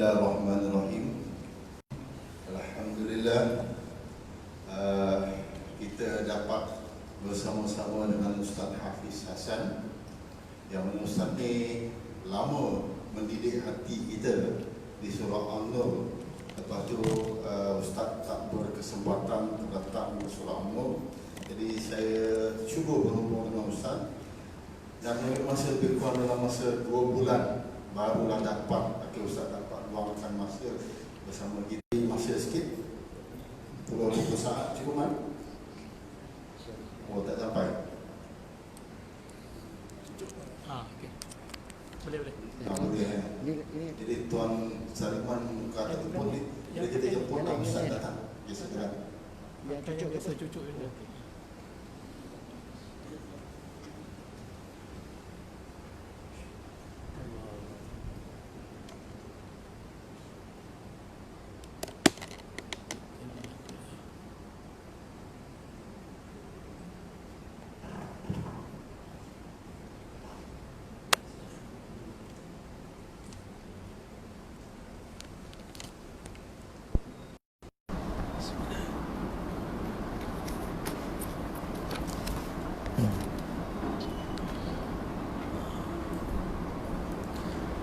Bismillahirrahmanirrahim. Alhamdulillah, kita dapat bersama-sama dengan Ustaz Hafiz Hassan, yang Ustaz ni lama mendidik hati kita di surah An-Nur. Lepas tu Ustaz tak berkesempatan datang ke surah An-Nur, jadi saya cuba berhubung dengan Ustaz, dan masa lebih kurang dalam masa 2 bulan barulah dapat. Ustaz dapat luangkan masa bersama kita. Masa sikit 30 saat cukup kan? Oh, tak sampai. Okey. Boleh. Boleh. Jadi Tuan Saliman kata telefon ni, jadi kita jemput Ustaz datang. Ya, segera. Ya, biasa cucuk je.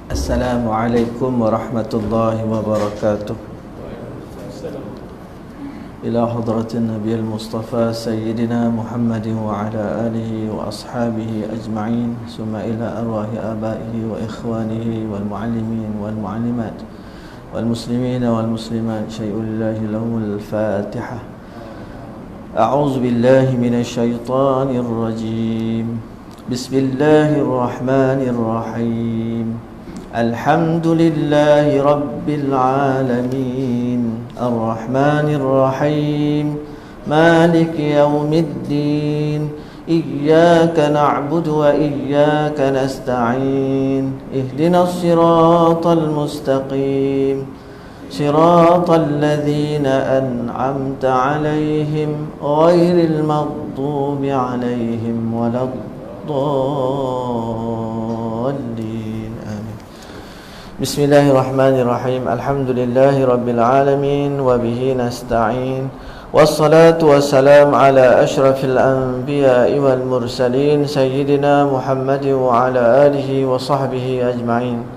Assalamualaikum warahmatullahi wabarakatuh. Ila hadratin Nabi al-Mustafa Sayyidina Muhammadin wa ala alihi wa ashabihi ajma'in, summa ila arwahi abaihi wa ikhwanihi wal muallimin wal muallimat wal muslimin wal muslimat syai'ulillahi lahumul fatihah. A'udzu billahi minasy syaithanir rajim. Bismillahirrahmanirrahim. Alhamdulillahi Rabbil Alamin, Ar-Rahmanir Rahim, Maliki Yawmiddin, Iyyaka na'budu wa iyyaka nasta'in, Ihdinas siratal mustaqim, Siratal ladzina an'amta 'alaihim, Ghairil maghdubi 'alaihim waladdallin. Bismillahirrahmanirrahim. Alhamdulillahi Rabbil Alamin, wa bihi nasta'in. Wassalatu wassalam ala ashrafil anbiya'i wal mursalin, Sayyidina Muhammadin wa ala alihi wa sahbihi ajma'in.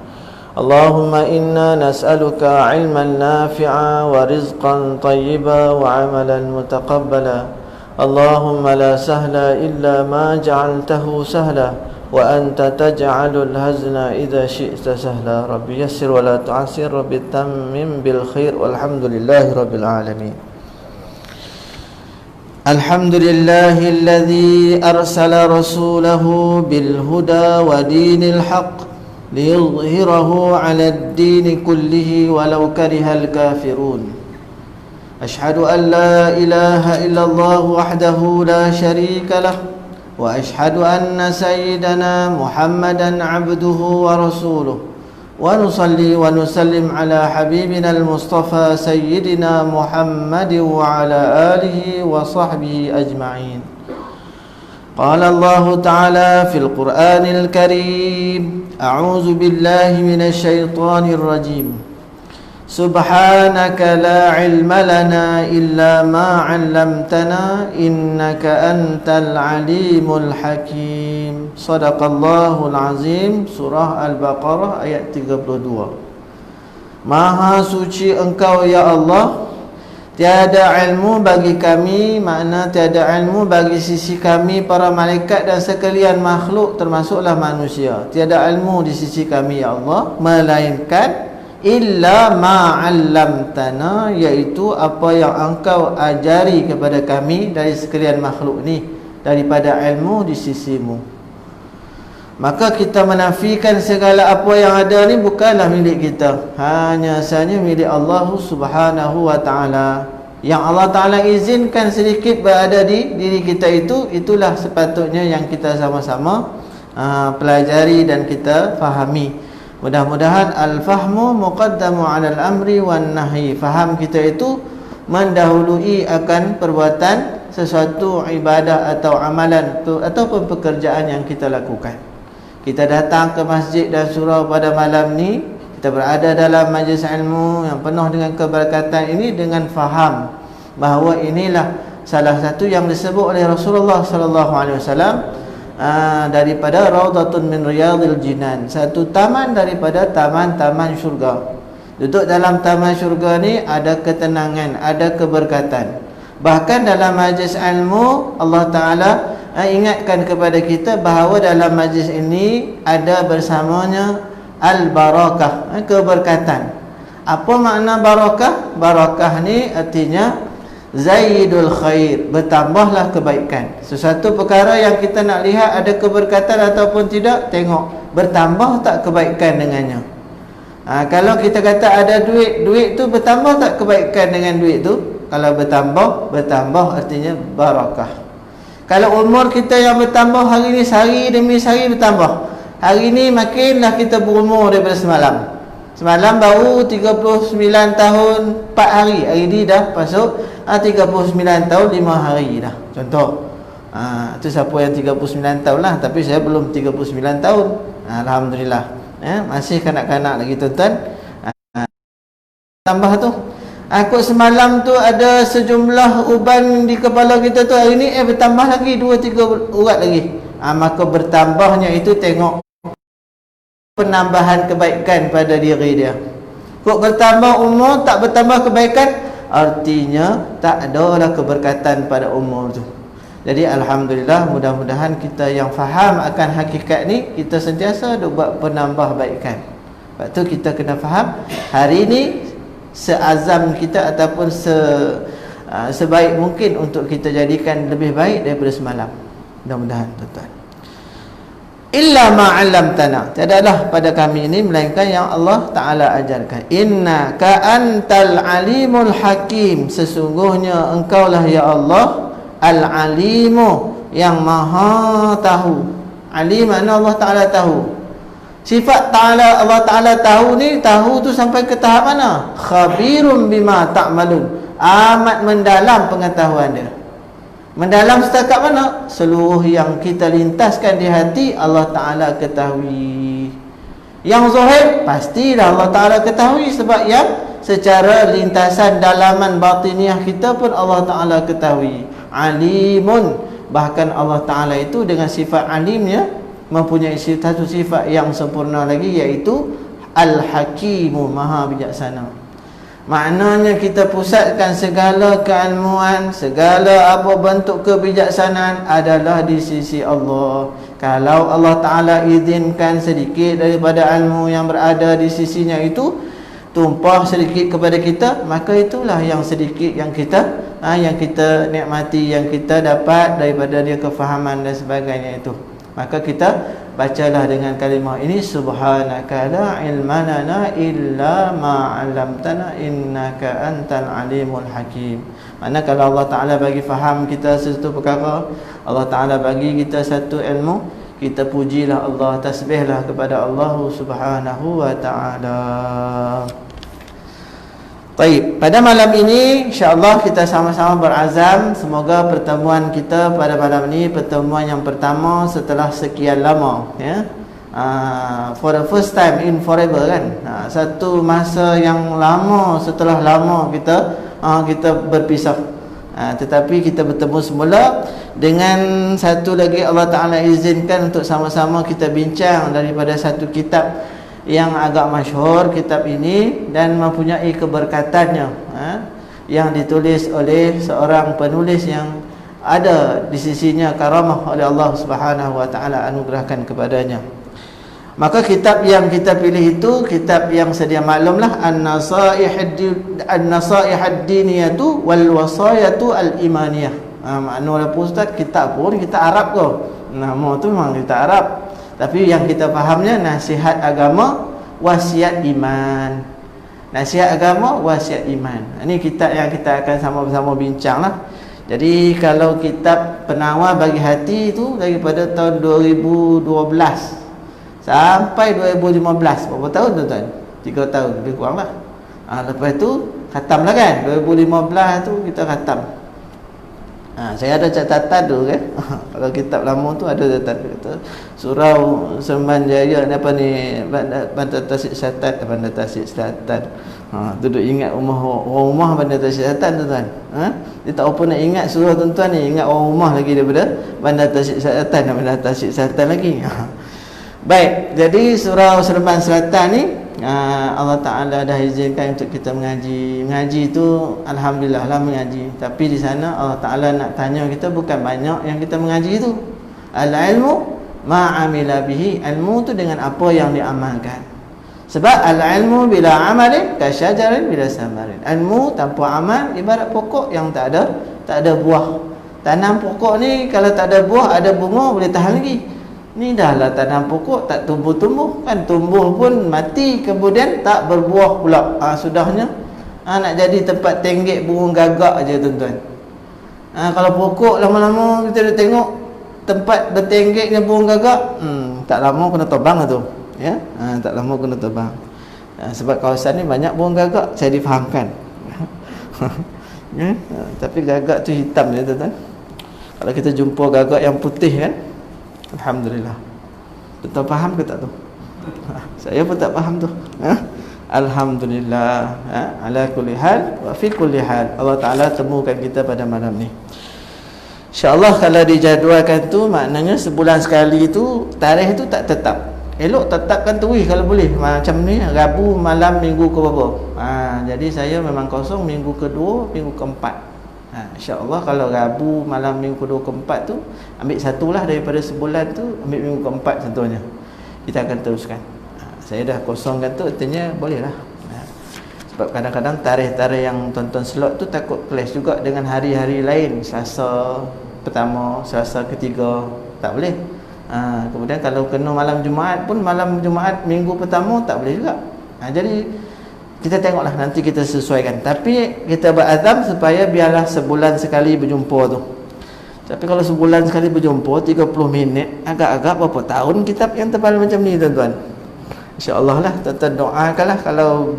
Allahumma inna nas'aluka ilman nafi'a wa rizqan tayyiba wa amalan mutaqabbala. Allahumma la sahla illa ma ja'altahu sahla, wa anta taj'alul hazna idza syi'ta sahla. Rabbi yassir wa la tu'assir, Rabbi tammim bil khair, walhamdulillahi rabbil alamin. Alhamdulillahilladzi arsala rasulahu bil huda wa dinil haqq liyudhhirahu 'alad din kullihi walau karihal kafirun. Ashhadu an la ilaha illallah wahdahu la syarika lah, wa ashhadu anna sayyidana Muhammadan abduhu wa rasuluh, wa nusalli wa nusallim ala habibina al-Mustafa sayyidina Muhammadin wa ala alihi wa sahbihi ajma'in. Qala Allah ta'ala fil Qur'anil Karim, a'udzu billahi minasy syaithanir rajim. Subhanaka la ilma lana illa ma 'allamtana innaka antal alimul hakim. Shadaqallahul azim. Surah Al-Baqarah ayat 32. Maha suci Engkau ya Allah, tiada ilmu bagi kami, makna tiada ilmu bagi sisi kami para malaikat dan sekalian makhluk termasuklah manusia. Tiada ilmu di sisi kami ya Allah, melainkan illa ma'allamtana, iaitu apa yang engkau ajari kepada kami dari sekalian makhluk ni, daripada ilmu di sisimu. Maka kita menafikan segala apa yang ada ni bukanlah milik kita, hanya sahaja milik Allah Subhanahu wa ta'ala. Yang Allah Ta'ala izinkan sedikit berada di diri kita itu, itulah sepatutnya yang kita sama-sama pelajari dan kita fahami. Mudah-mudahan al-fahmu muqaddamu 'alal amri wan nahyi. Faham kita itu mendahului akan perbuatan sesuatu ibadah atau amalan ataupun pekerjaan yang kita lakukan. Kita datang ke masjid dan surau pada malam ni, kita berada dalam majlis ilmu yang penuh dengan keberkatan ini dengan faham bahawa inilah salah satu yang disebut oleh Rasulullah sallallahu alaihi wasallam daripada Raudhatun min Riyadil Jinan, satu taman daripada taman-taman syurga. Duduk dalam taman syurga ni ada ketenangan, ada keberkatan. Bahkan dalam majlis ilmu Allah Ta'ala ingatkan kepada kita bahawa dalam majlis ini ada bersamanya al-barakah, keberkatan. Apa makna barakah? Barakah ni artinya zaidul khair, bertambahlah kebaikan. Sesuatu perkara yang kita nak lihat ada keberkatan ataupun tidak, tengok bertambah tak kebaikan dengannya. Kalau kita kata ada duit, duit tu bertambah tak kebaikan dengan duit tu? Kalau bertambah artinya barakah. Kalau umur kita yang bertambah hari ni, sehari demi sehari bertambah. Hari ni makinlah kita berumur daripada semalam. Semalam baru 39 tahun 4 hari. Hari ni dah masuk 39 tahun 5 hari dah. Contoh. Itu siapa yang 39 tahun lah. Tapi saya belum 39 tahun. Alhamdulillah. Masih kanak-kanak lagi tuan-tuan. Tambah tu. Aku semalam tu ada sejumlah uban di kepala kita tu. Hari ni bertambah lagi 2-3 urat lagi. Maka bertambahnya itu tengok penambahan kebaikan pada diri dia. Kok bertambah umur tak bertambah kebaikan, artinya tak adalah keberkatan pada umur tu. Jadi alhamdulillah, mudah-mudahan kita yang faham akan hakikat ni, kita sentiasa duk buat penambah baikan. Sebab tu kita kena faham hari ni seazam kita ataupun sebaik mungkin untuk kita jadikan lebih baik daripada semalam. Mudah-mudahan tuan-tuan. Illa ma'allamtana, tiadalah pada kami ini melainkan yang Allah Ta'ala ajarkan. Innaka antal alimul hakim, sesungguhnya engkaulah ya Allah al-alimu, yang maha tahu. Alim makna Allah Ta'ala tahu. Sifat Ta'ala, Allah Ta'ala tahu ni, tahu tu sampai ke tahap mana? Khabirum bima ta'malun, amat mendalam pengetahuan dia. Mendalam setakat mana? Seluruh yang kita lintaskan di hati Allah Ta'ala ketahui. Yang zahir pastilah Allah Ta'ala ketahui, sebab yang secara lintasan dalaman batiniah kita pun Allah Ta'ala ketahui. Alimun, bahkan Allah Ta'ala itu dengan sifat alimnya mempunyai satu sifat yang sempurna lagi, iaitu Al-Hakimu, maha bijaksana. Maknanya kita pusatkan segala keilmuan, segala apa bentuk kebijaksanaan adalah di sisi Allah. Kalau Allah Ta'ala izinkan sedikit daripada ilmu yang berada di sisinya itu tumpah sedikit kepada kita, maka itulah yang sedikit yang kita nikmati, yang kita dapat daripada dia kefahaman dan sebagainya itu. Maka kita bacalah dengan kalimah ini, subhanaka la ilma lana illa ma 'allamtana innaka antal alimul hakim. Maknanya kalau Allah Ta'ala bagi faham kita sesuatu perkara, Allah Ta'ala bagi kita satu ilmu, kita pujilah Allah, tasbihlah kepada Allah Subhanahu wa Ta'ala. Baik, pada malam ini insya-Allah kita sama-sama berazam, semoga pertemuan kita pada malam ini pertemuan yang pertama setelah sekian lama, ya. For the first time in forever kan. Satu masa yang lama, setelah lama kita berpisah. Tetapi kita bertemu semula dengan satu lagi Allah Ta'ala izinkan untuk sama-sama kita bincang daripada satu kitab yang agak masyhur, kitab ini, dan mempunyai keberkatannya, yang ditulis oleh seorang penulis yang ada di sisinya karamah oleh Allah Subhanahu wa Ta'ala anugerahkan kepadanya. Maka kitab yang kita pilih itu kitab yang sedia maklumlah, An-Nasaih ad-Diniyatu wal Wasayatu al-Imaniyah. Maknanya Ustaz, kitab pun kita Arab ke? Nama tu memang kita Arab, tapi yang kita fahamnya nasihat agama, wasiat iman. Nasihat agama, wasiat iman. Ini kitab yang kita akan sama-sama bincang lah. Jadi kalau kitab Penawar Bagi Hati itu daripada tahun 2012 sampai 2015, berapa tahun tuan-tuan? 3 tahun lebih kurang lah. Lepas tu khatam lah kan, 2015 tu kita khatam. Saya ada catatan tu kan. Kalau kitab lama tu ada catatan kata surau Seman Jaya apa ni, Bandar Tasik Selatan. Tu duk ingat rumah Bandar Tasik Selatan tu tuan. Dia tak apa nak ingat surau tuan-tuan ni, ingat orang rumah lagi daripada Bandar Tasik Selatan dan Bandar Tasik Selatan lagi. Baik, jadi surau Seremban Selatan ni Allah Ta'ala dah izinkan untuk kita mengaji. Mengaji tu alhamdulillah lah mengaji. Tapi di sana Allah Ta'ala nak tanya kita bukan banyak yang kita mengaji tu. Al-ilmu ma'amila bihi. Ilmu tu dengan apa yang diamalkan. Sebab al-ilmu bila amalin kasyajarin bila samarin. Ilmu tanpa amal ibarat pokok yang tak ada buah. Tanam pokok ni kalau tak ada buah, ada bunga boleh tahan lagi. Ni dah lah tanam pokok tak tumbuh-tumbuh kan, tumbuh pun mati kemudian tak berbuah pula. Sudahnya nak jadi tempat tenggek burung gagak aja tuan-tuan. Kalau pokok lama-lama kita dah tengok tempat bertenggeknya burung gagak, tak lama kena terbang tu ya. Tak lama kena terbang. Sebab kawasan ni banyak burung gagak, saya difahamkan. Ya? Tapi gagak tu hitam je tuan-tuan. Kalau kita jumpa gagak yang putih kan, alhamdulillah. Tuan faham ke tak tu? Saya pun tak faham tu. Alhamdulillah. Ala kulli hal wa fi kulli hal. Allah Ta'ala temukan kita pada malam ni. InsyaAllah kalau dijadualkan tu, maknanya sebulan sekali tu, tarikh tu tak tetap. Elok tetapkan tuih kalau boleh. Macam ni, Rabu malam minggu ke berapa. Jadi saya memang kosong minggu kedua, minggu keempat. InsyaAllah kalau Rabu malam minggu kedua keempat tu, ambil satulah daripada sebulan tu, ambil minggu keempat contohnya. Kita akan teruskan. Saya dah kosongkan tu, artinya bolehlah. Sebab kadang-kadang tarikh-tarikh yang tuan-tuan slot tu takut clash juga dengan hari-hari lain. Selasa pertama, Selasa ketiga, tak boleh. Kemudian kalau kena malam Jumaat pun, malam Jumaat minggu pertama tak boleh juga. Jadi kita tengoklah, nanti kita sesuaikan. Tapi kita berazam supaya biarlah sebulan sekali berjumpa tu. Tapi kalau sebulan sekali berjumpa 30 minit, agak-agak berapa tahun kitab yang tebal macam ni tuan-tuan. InsyaAllah lah tuan-tuan doakanlah kalau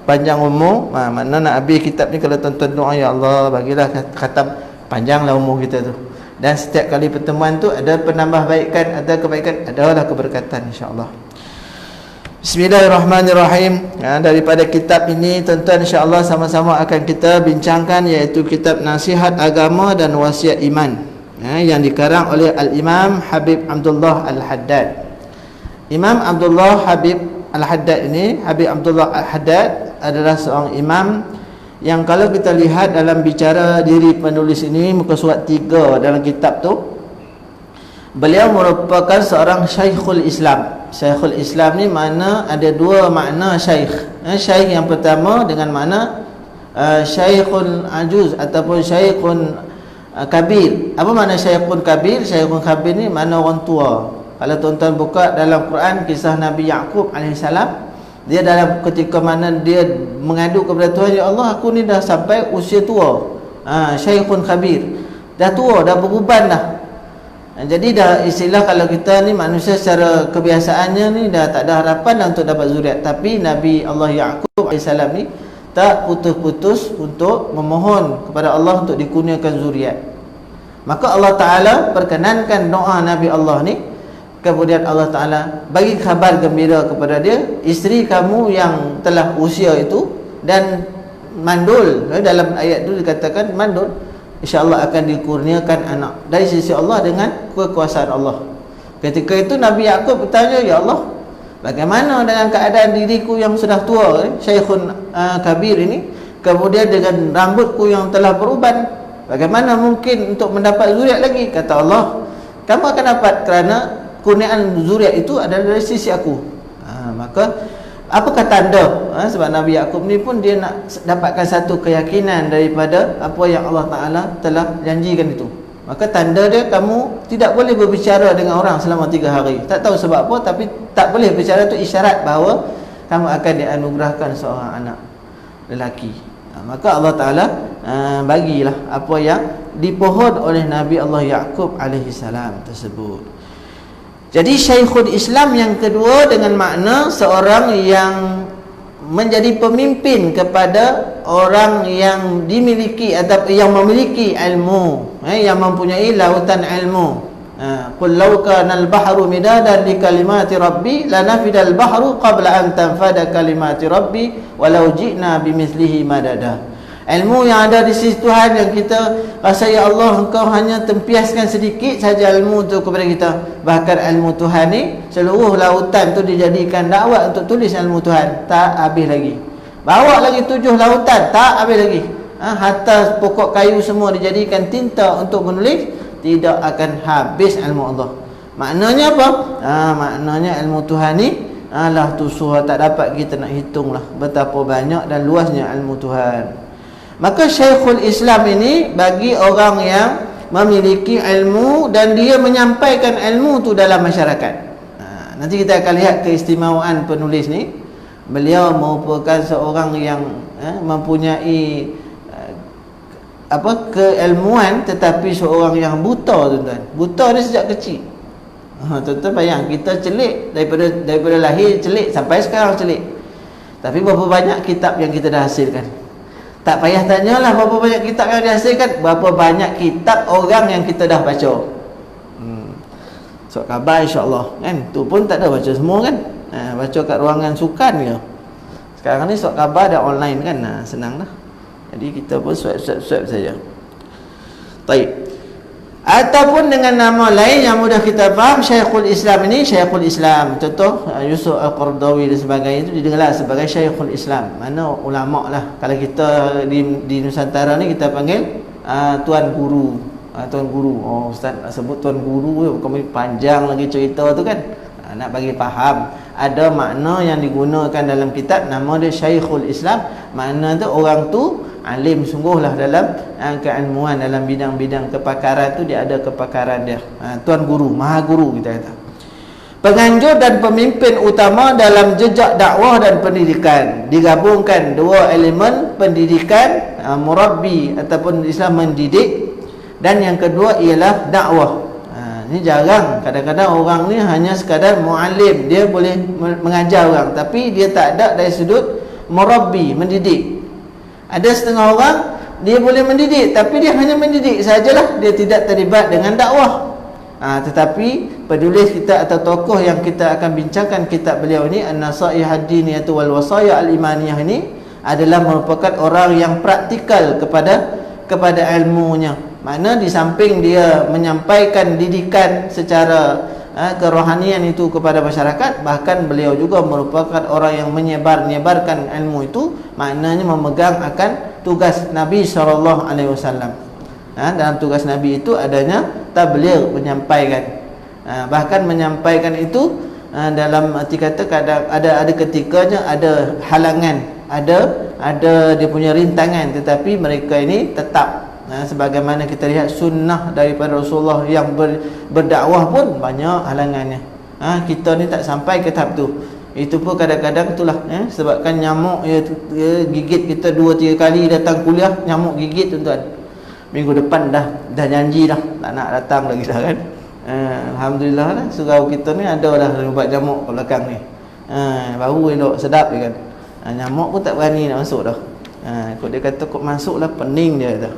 panjang umur. Mana nak habis kitab ni kalau tuan-tuan doa, ya Allah bagilah khatam panjanglah umur kita tu. Dan setiap kali pertemuan tu ada penambahbaikan, ada kebaikan, adalah keberkatan insya-Allah. Bismillahirrahmanirrahim. Daripada kitab ini tuan-tuan insya-Allah sama-sama akan kita bincangkan, iaitu kitab Nasihat Agama dan Wasiat Iman, yang dikarang oleh Al-Imam Habib Abdullah Al-Haddad. Imam Abdullah Habib Al-Haddad ini, Habib Abdullah Al-Haddad adalah seorang imam yang kalau kita lihat dalam bicara diri penulis ini, muka surat 3 dalam kitab tu, beliau merupakan seorang Syekhul Islam. Syekhul Islam ni mana ada dua makna syekh. Syekh yang pertama dengan makna Syekhul Ajuz ataupun Syekhul Kabir. Apa makna Syekhul Kabir? Syekhul Kabir ni makna orang tua. Kalau tuan-tuan buka dalam Quran kisah Nabi Yaqub alaihissalam, dia dalam ketika mana dia mengadu kepada Tuhan, ya Allah aku ni dah sampai usia tua, Syekhul Kabir, dah tua, dah beruban dah. Jadi dah istilah kalau kita ni manusia secara kebiasaannya ni dah tak ada harapan dah untuk dapat zuriat. Tapi Nabi Allah Yaqub AS ni tak putus-putus untuk memohon kepada Allah untuk dikurniakan zuriat. Maka Allah Ta'ala perkenankan doa Nabi Allah ni. Kemudian Allah Ta'ala bagi khabar gembira kepada dia, isteri kamu yang telah usia itu dan mandul, dalam ayat itu dikatakan mandul, insya-Allah akan dikurniakan anak dari sisi Allah dengan kekuasaan Allah. Ketika itu Nabi Yaqub bertanya, ya Allah bagaimana dengan keadaan diriku yang sudah tua, Syekhun Kabir ini, kemudian dengan rambutku yang telah beruban, bagaimana mungkin untuk mendapat zuriat lagi? Kata Allah, kamu akan dapat kerana kurniaan zuriat itu adalah dari sisi aku. Maka apakah tanda? Sebab Nabi Yaqub ni pun dia nak dapatkan satu keyakinan daripada apa yang Allah Ta'ala telah janjikan itu. Maka tanda dia, kamu tidak boleh berbicara dengan orang selama 3 hari. Tak tahu sebab apa, tapi tak boleh berbicara itu isyarat bahawa kamu akan dianugerahkan seorang anak lelaki. Maka Allah Ta'ala bagilah apa yang dipohon oleh Nabi Allah Yaqub alaihissalam tersebut. Jadi Syekhul Islam yang kedua dengan makna seorang yang menjadi pemimpin kepada orang yang dimiliki atau yang memiliki ilmu, yang mempunyai lautan ilmu. Qul law kana al-bahru midadan li kalimati rabbi lanafida al-bahru qabla an tanfada kalimati rabbi walau ji'na bimithlihi madada. Ilmu yang ada di sisi Tuhan yang kita rasa, ya Allah, Engkau hanya tempiaskan sedikit saja ilmu tu kepada kita. Bahkan ilmu Tuhan ni, seluruh lautan tu dijadikan dakwah untuk tulis ilmu Tuhan, tak habis lagi. Bawa lagi 7 lautan, tak habis lagi. Hatta pokok kayu semua dijadikan tinta untuk menulis, tidak akan habis ilmu Allah. Maknanya apa? Maknanya ilmu Tuhan ni lah tu surah tak dapat kita nak hitung lah betapa banyak dan luasnya ilmu Tuhan. Maka Syekhul Islam ini bagi orang yang memiliki ilmu dan dia menyampaikan ilmu tu dalam masyarakat. Nanti kita akan lihat keistimewaan penulis ni. Beliau merupakan seorang yang mempunyai keilmuan, tetapi seorang yang buta, tuan-tuan. Buta dia sejak kecil. Tuan-tuan bayang, kita celik daripada lahir celik sampai sekarang celik. Tapi berapa banyak kitab yang kita dah hasilkan? Tak payah tanyalah berapa banyak kitab yang dihasilkan, berapa banyak kitab orang yang kita dah baca. Surat khabar insya-Allah kan, tu pun tak ada baca semua kan. Baca kat ruangan sukan je. Sekarang ni surat khabar dah online kan, senang dah. Jadi kita pun swipe saja. Baik. Ataupun dengan nama lain yang mudah kita faham, Syekhul Islam ini Syekhul Islam. Contoh Yusuf Al-Qaradawi dan sebagainya itu didengar sebagai Syekhul Islam. Mana ulama lah. Kalau kita di Nusantara ni kita panggil Tuan Guru. Tuan Guru. Oh, Ustaz nak sebut Tuan Guru, panjang lagi cerita tu kan. Nak bagi faham, ada makna yang digunakan dalam kitab, nama dia Syekhul Islam. Makna tu orang tu alim sungguhlah dalam keilmuan, dalam bidang-bidang kepakaran tu dia ada kepakaran dia. Tuan Guru, Maha Guru kita kata. Penganjur dan pemimpin utama dalam jejak dakwah dan pendidikan. Digabungkan dua elemen pendidikan, murabbi ataupun Islam mendidik, dan yang kedua ialah dakwah. Ini jarang, kadang-kadang orang ni hanya sekadar muallim, dia boleh mengajar orang, tapi dia tak ada dari sudut murabbi, mendidik. Ada setengah orang dia boleh mendidik, tapi dia hanya mendidik sajalah, dia tidak terlibat dengan dakwah. Tetapi penulis kita atau tokoh yang kita akan bincangkan kitab beliau ni, An-Nasaih Ad-Diniyah wal Wasaya Al-Imaniyah, ini adalah merupakan orang yang praktikal kepada ilmunya. Mana di samping dia menyampaikan didikan secara kerohanian itu kepada masyarakat, bahkan beliau juga merupakan orang yang menyebarkan ilmu itu, maknanya memegang akan tugas Nabi SAW. Dalam tugas Nabi itu adanya tabligh, menyampaikan. Bahkan menyampaikan itu dalam arti kata kadang ada ketikanya ada halangan, ada dia punya rintangan, tetapi mereka ini tetap. Sebagaimana kita lihat sunnah daripada Rasulullah yang berdakwah pun banyak halangannya. Kita ni tak sampai ke tahap tu. Itu pun kadang-kadang itulah sebabkan nyamuk dia gigit kita 2-3 kali datang kuliah, nyamuk gigit tuan-tuan. Minggu depan dah janji dah tak nak datang lagi dah kan. Alhamdulillah lah, surau kita ni ada dah ubat nyamuk kat belakang ni. Baru elok sedap dia kan. Nyamuk pun tak berani nak masuk dah. Kok dia kata kok masuk lah, pening dia kata.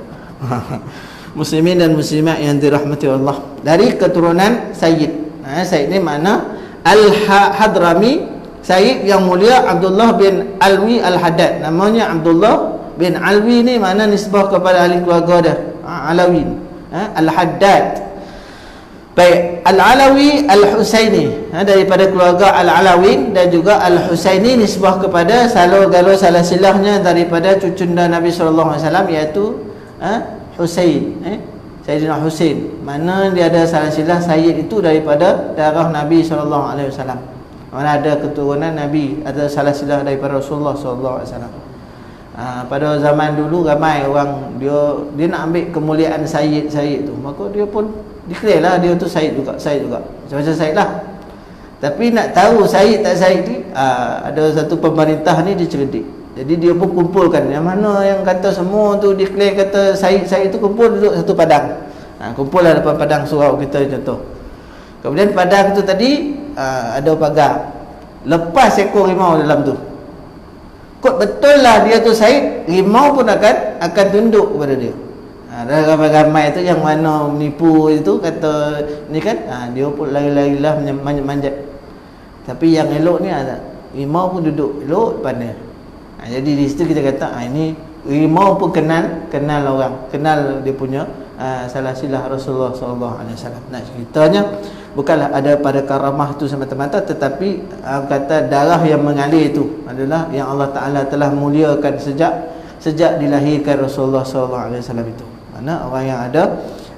Muslimin dan muslimat yang dirahmati Allah, dari keturunan Sayyid. Sayyid ni makna Al-Hadrami, Sayyid yang mulia Abdullah bin Alwi Al-Haddad. Namanya Abdullah bin Alwi ni makna nisbah kepada ahli keluarga dia, Alawin, Al-Haddad. Baik, Al-Alawi Al-Husaini, daripada keluarga Al-Alawin, dan juga Al-Husaini nisbah kepada salah silahnya daripada cucunda Nabi SAW, iaitu Husain, Sayyidina Husain. Mana dia ada salah silah Sayyid itu daripada darah Nabi SAW. Mana ada keturunan Nabi, ada salah silah daripada Rasulullah SAW. Pada zaman dulu ramai orang dia nak ambil kemuliaan Sayyid tu, maka dia pun declare lah dia tu Sayyid juga, macam-macam Sayyid lah. Tapi nak tahu Sayyid tak Sayyid ni, ada satu pemerintah ni dia cerdik. Jadi dia pun kumpulkan, yang mana yang kata semua tu declare kata Sayyid tu kumpul duduk satu padang. Kumpul lah depan padang surau kita contoh. Kemudian padang tu tadi ada pagar, lepas ekor rimau dalam tu. kot betul lah dia tu Said, rimau pun akan tunduk kepada dia. Ada ramai-ramai tu yang mana menipu itu kata ni kan, dia pun lari-lari lah manjat. Tapi yang elok ni ada rimau pun duduk elok depan dia. Jadi di situ kita kata ini rimau pun kenal orang, kenal dia punya salasilah Rasulullah sallallahu alaihi wasallam. Nak ceritanya bukanlah ada pada karamah tu semata-mata, tetapi kata darah yang mengalir itu adalah yang Allah Taala telah muliakan sejak dilahirkan Rasulullah sallallahu alaihi wasallam itu. Mana orang yang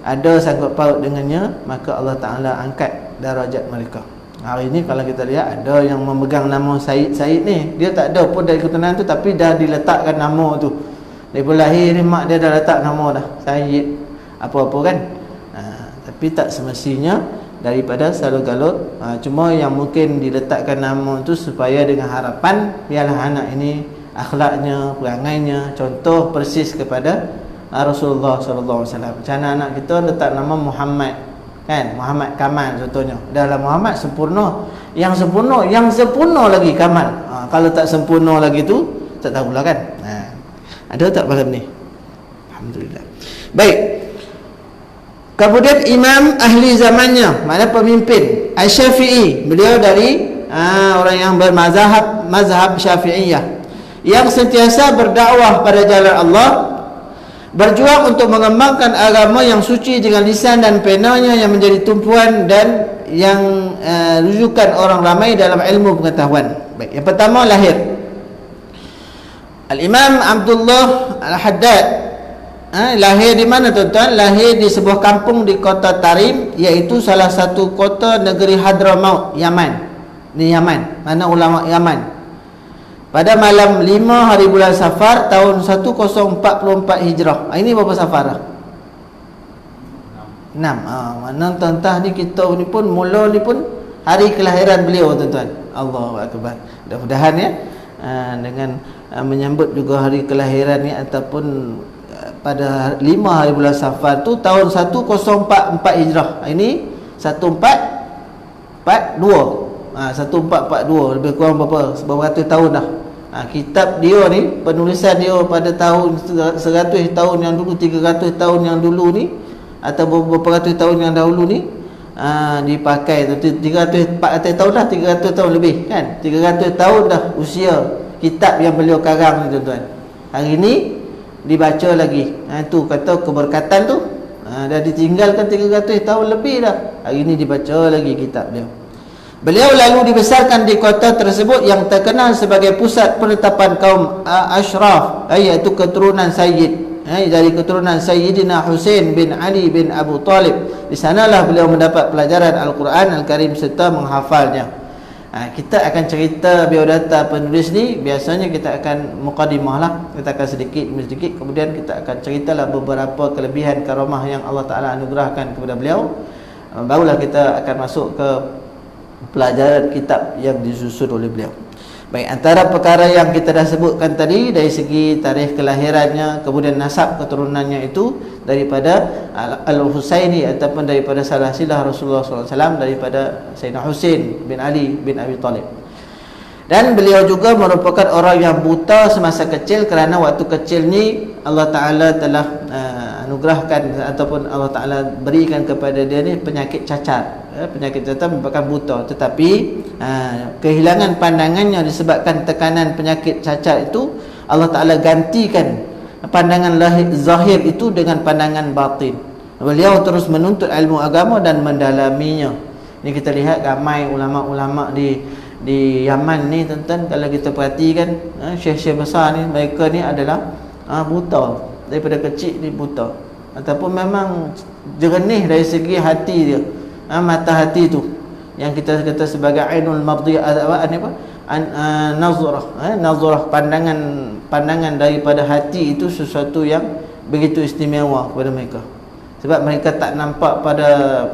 ada sangkut paut dengannya, maka Allah Taala angkat darajat mereka. Hari ini kalau kita lihat ada yang memegang nama Said ni, dia tak ada pun dari keturunan tu, tapi dah diletakkan nama tu. Daripada lahir ni mak dia dah letak nama dah Said apa-apa kan. Tapi tak semestinya daripada Salul Galut. Cuma yang mungkin diletakkan nama tu supaya dengan harapan biarlah anak ini akhlaknya, perangainya contoh persis kepada Rasulullah sallallahu alaihi wasallam. Macam anak kita letak nama Muhammad kan, Muhammad Kamal contohnya. Dalam Muhammad sempurna, yang sempurna lagi Kamal. Kalau tak sempurna lagi tu tak tahulah kan. Ada tak malam ni? Alhamdulillah. Baik. Kemudian imam ahli zamannya, mana pemimpin Asy-Syafi'i, beliau dari orang yang mazhab Syafi'iyah, yang sentiasa berdakwah pada jalan Allah, berjuang untuk mengembangkan agama yang suci dengan lisan dan penanya yang menjadi tumpuan dan yang rujukan orang ramai dalam ilmu pengetahuan. Baik, yang pertama lahir Al-Imam Abdullah Al-Haddad. Lahir di mana tuan-tuan? Lahir di sebuah kampung di kota Tarim, iaitu salah satu kota negeri Hadramaut, Yaman. Di Yaman, mana ulama Yaman. Pada malam 5 hari bulan Safar tahun 1044 Hijrah. Ini berapa Safar? 6. Mana tuan-tuan ni kita ni pun mula ni pun hari kelahiran beliau tuan-tuan. Allahu akbar. Mudah-mudahan ya dengan menyambut juga hari kelahiran ni ataupun pada 5 hari bulan Safar tu tahun 1044 Hijrah. Ini 1442. 1442 lebih kurang berapa ratus tahun dah. Kitab dia ni, penulisan dia pada tahun 100 tahun yang dulu, 300 tahun yang dulu ni, atau beberapa ratus tahun yang dahulu ni dipakai 300 400 tahun dah, 300 tahun lebih kan, 300 tahun dah usia kitab yang beliau karang ni tuan-tuan. Hari ni dibaca lagi. Itu kata keberkatan tu. Dah ditinggalkan 300 tahun lebih dah. Hari ni dibaca lagi kitab dia. Beliau lalu dibesarkan di kota tersebut yang terkenal sebagai pusat penetapan kaum Ashraf, iaitu keturunan Sayyid, dari keturunan Sayyidina Husain bin Ali bin Abu Talib. Di sanalah beliau mendapat pelajaran Al-Quran Al-Karim serta menghafalnya. Kita akan cerita biodata penulis ni. Biasanya kita akan mukadimah lah, kita akan sedikit demi sedikit, kemudian kita akan ceritalah beberapa kelebihan karamah yang Allah Ta'ala anugerahkan kepada beliau. Barulah kita akan masuk ke pelajaran kitab yang disusun oleh beliau. Baik, antara perkara yang kita dah sebutkan tadi dari segi tarikh kelahirannya, kemudian nasab keturunannya itu daripada Al-Husaini ataupun daripada salasilah Rasulullah SAW, daripada Sayyidina Husain bin Ali bin Abi Talib. Dan beliau juga merupakan orang yang buta semasa kecil, kerana waktu kecil ni Allah Ta'ala telah anugerahkan ataupun Allah Ta'ala berikan kepada dia ni penyakit cacat. Penyakit cacat merupakan buta, tetapi kehilangan pandangannya disebabkan tekanan penyakit cacat itu, Allah Ta'ala gantikan pandangan zahir itu dengan pandangan batin. Beliau terus menuntut ilmu agama dan mendalaminya. Ini kita lihat ramai ulama-ulama di Yaman ni tuan-tuan, kalau kita perhatikan syekh-syekh besar ni, mereka ni adalah buta, daripada kecil ni buta, ataupun memang jernih dari segi hati dia, mata hati tu yang kita kata sebagai ainul mardiyah, nazrah, pandangan daripada hati itu sesuatu yang begitu istimewa kepada mereka. Sebab mereka tak nampak pada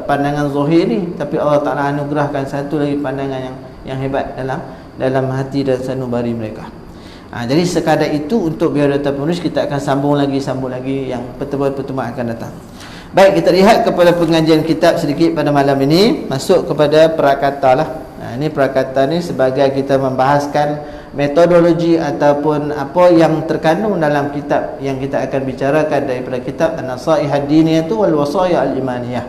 pandangan zahir ni, tapi Allah Ta'ala anugerahkan satu lagi pandangan yang hebat dalam hati dan sanubari mereka. Jadi sekadar itu untuk biodata penulis. Kita akan sambung lagi yang pertemuan-pertemuan akan datang. Baik, kita lihat kepada pengajian kitab sedikit pada malam ini. Masuk kepada prakata lah. Ini prakata ni sebagai kita membahaskan metodologi ataupun apa yang terkandung dalam kitab yang kita akan bicarakan daripada kitab An-Nasaih Ad-Diniyah wal Wasaya Al-Imaniyah.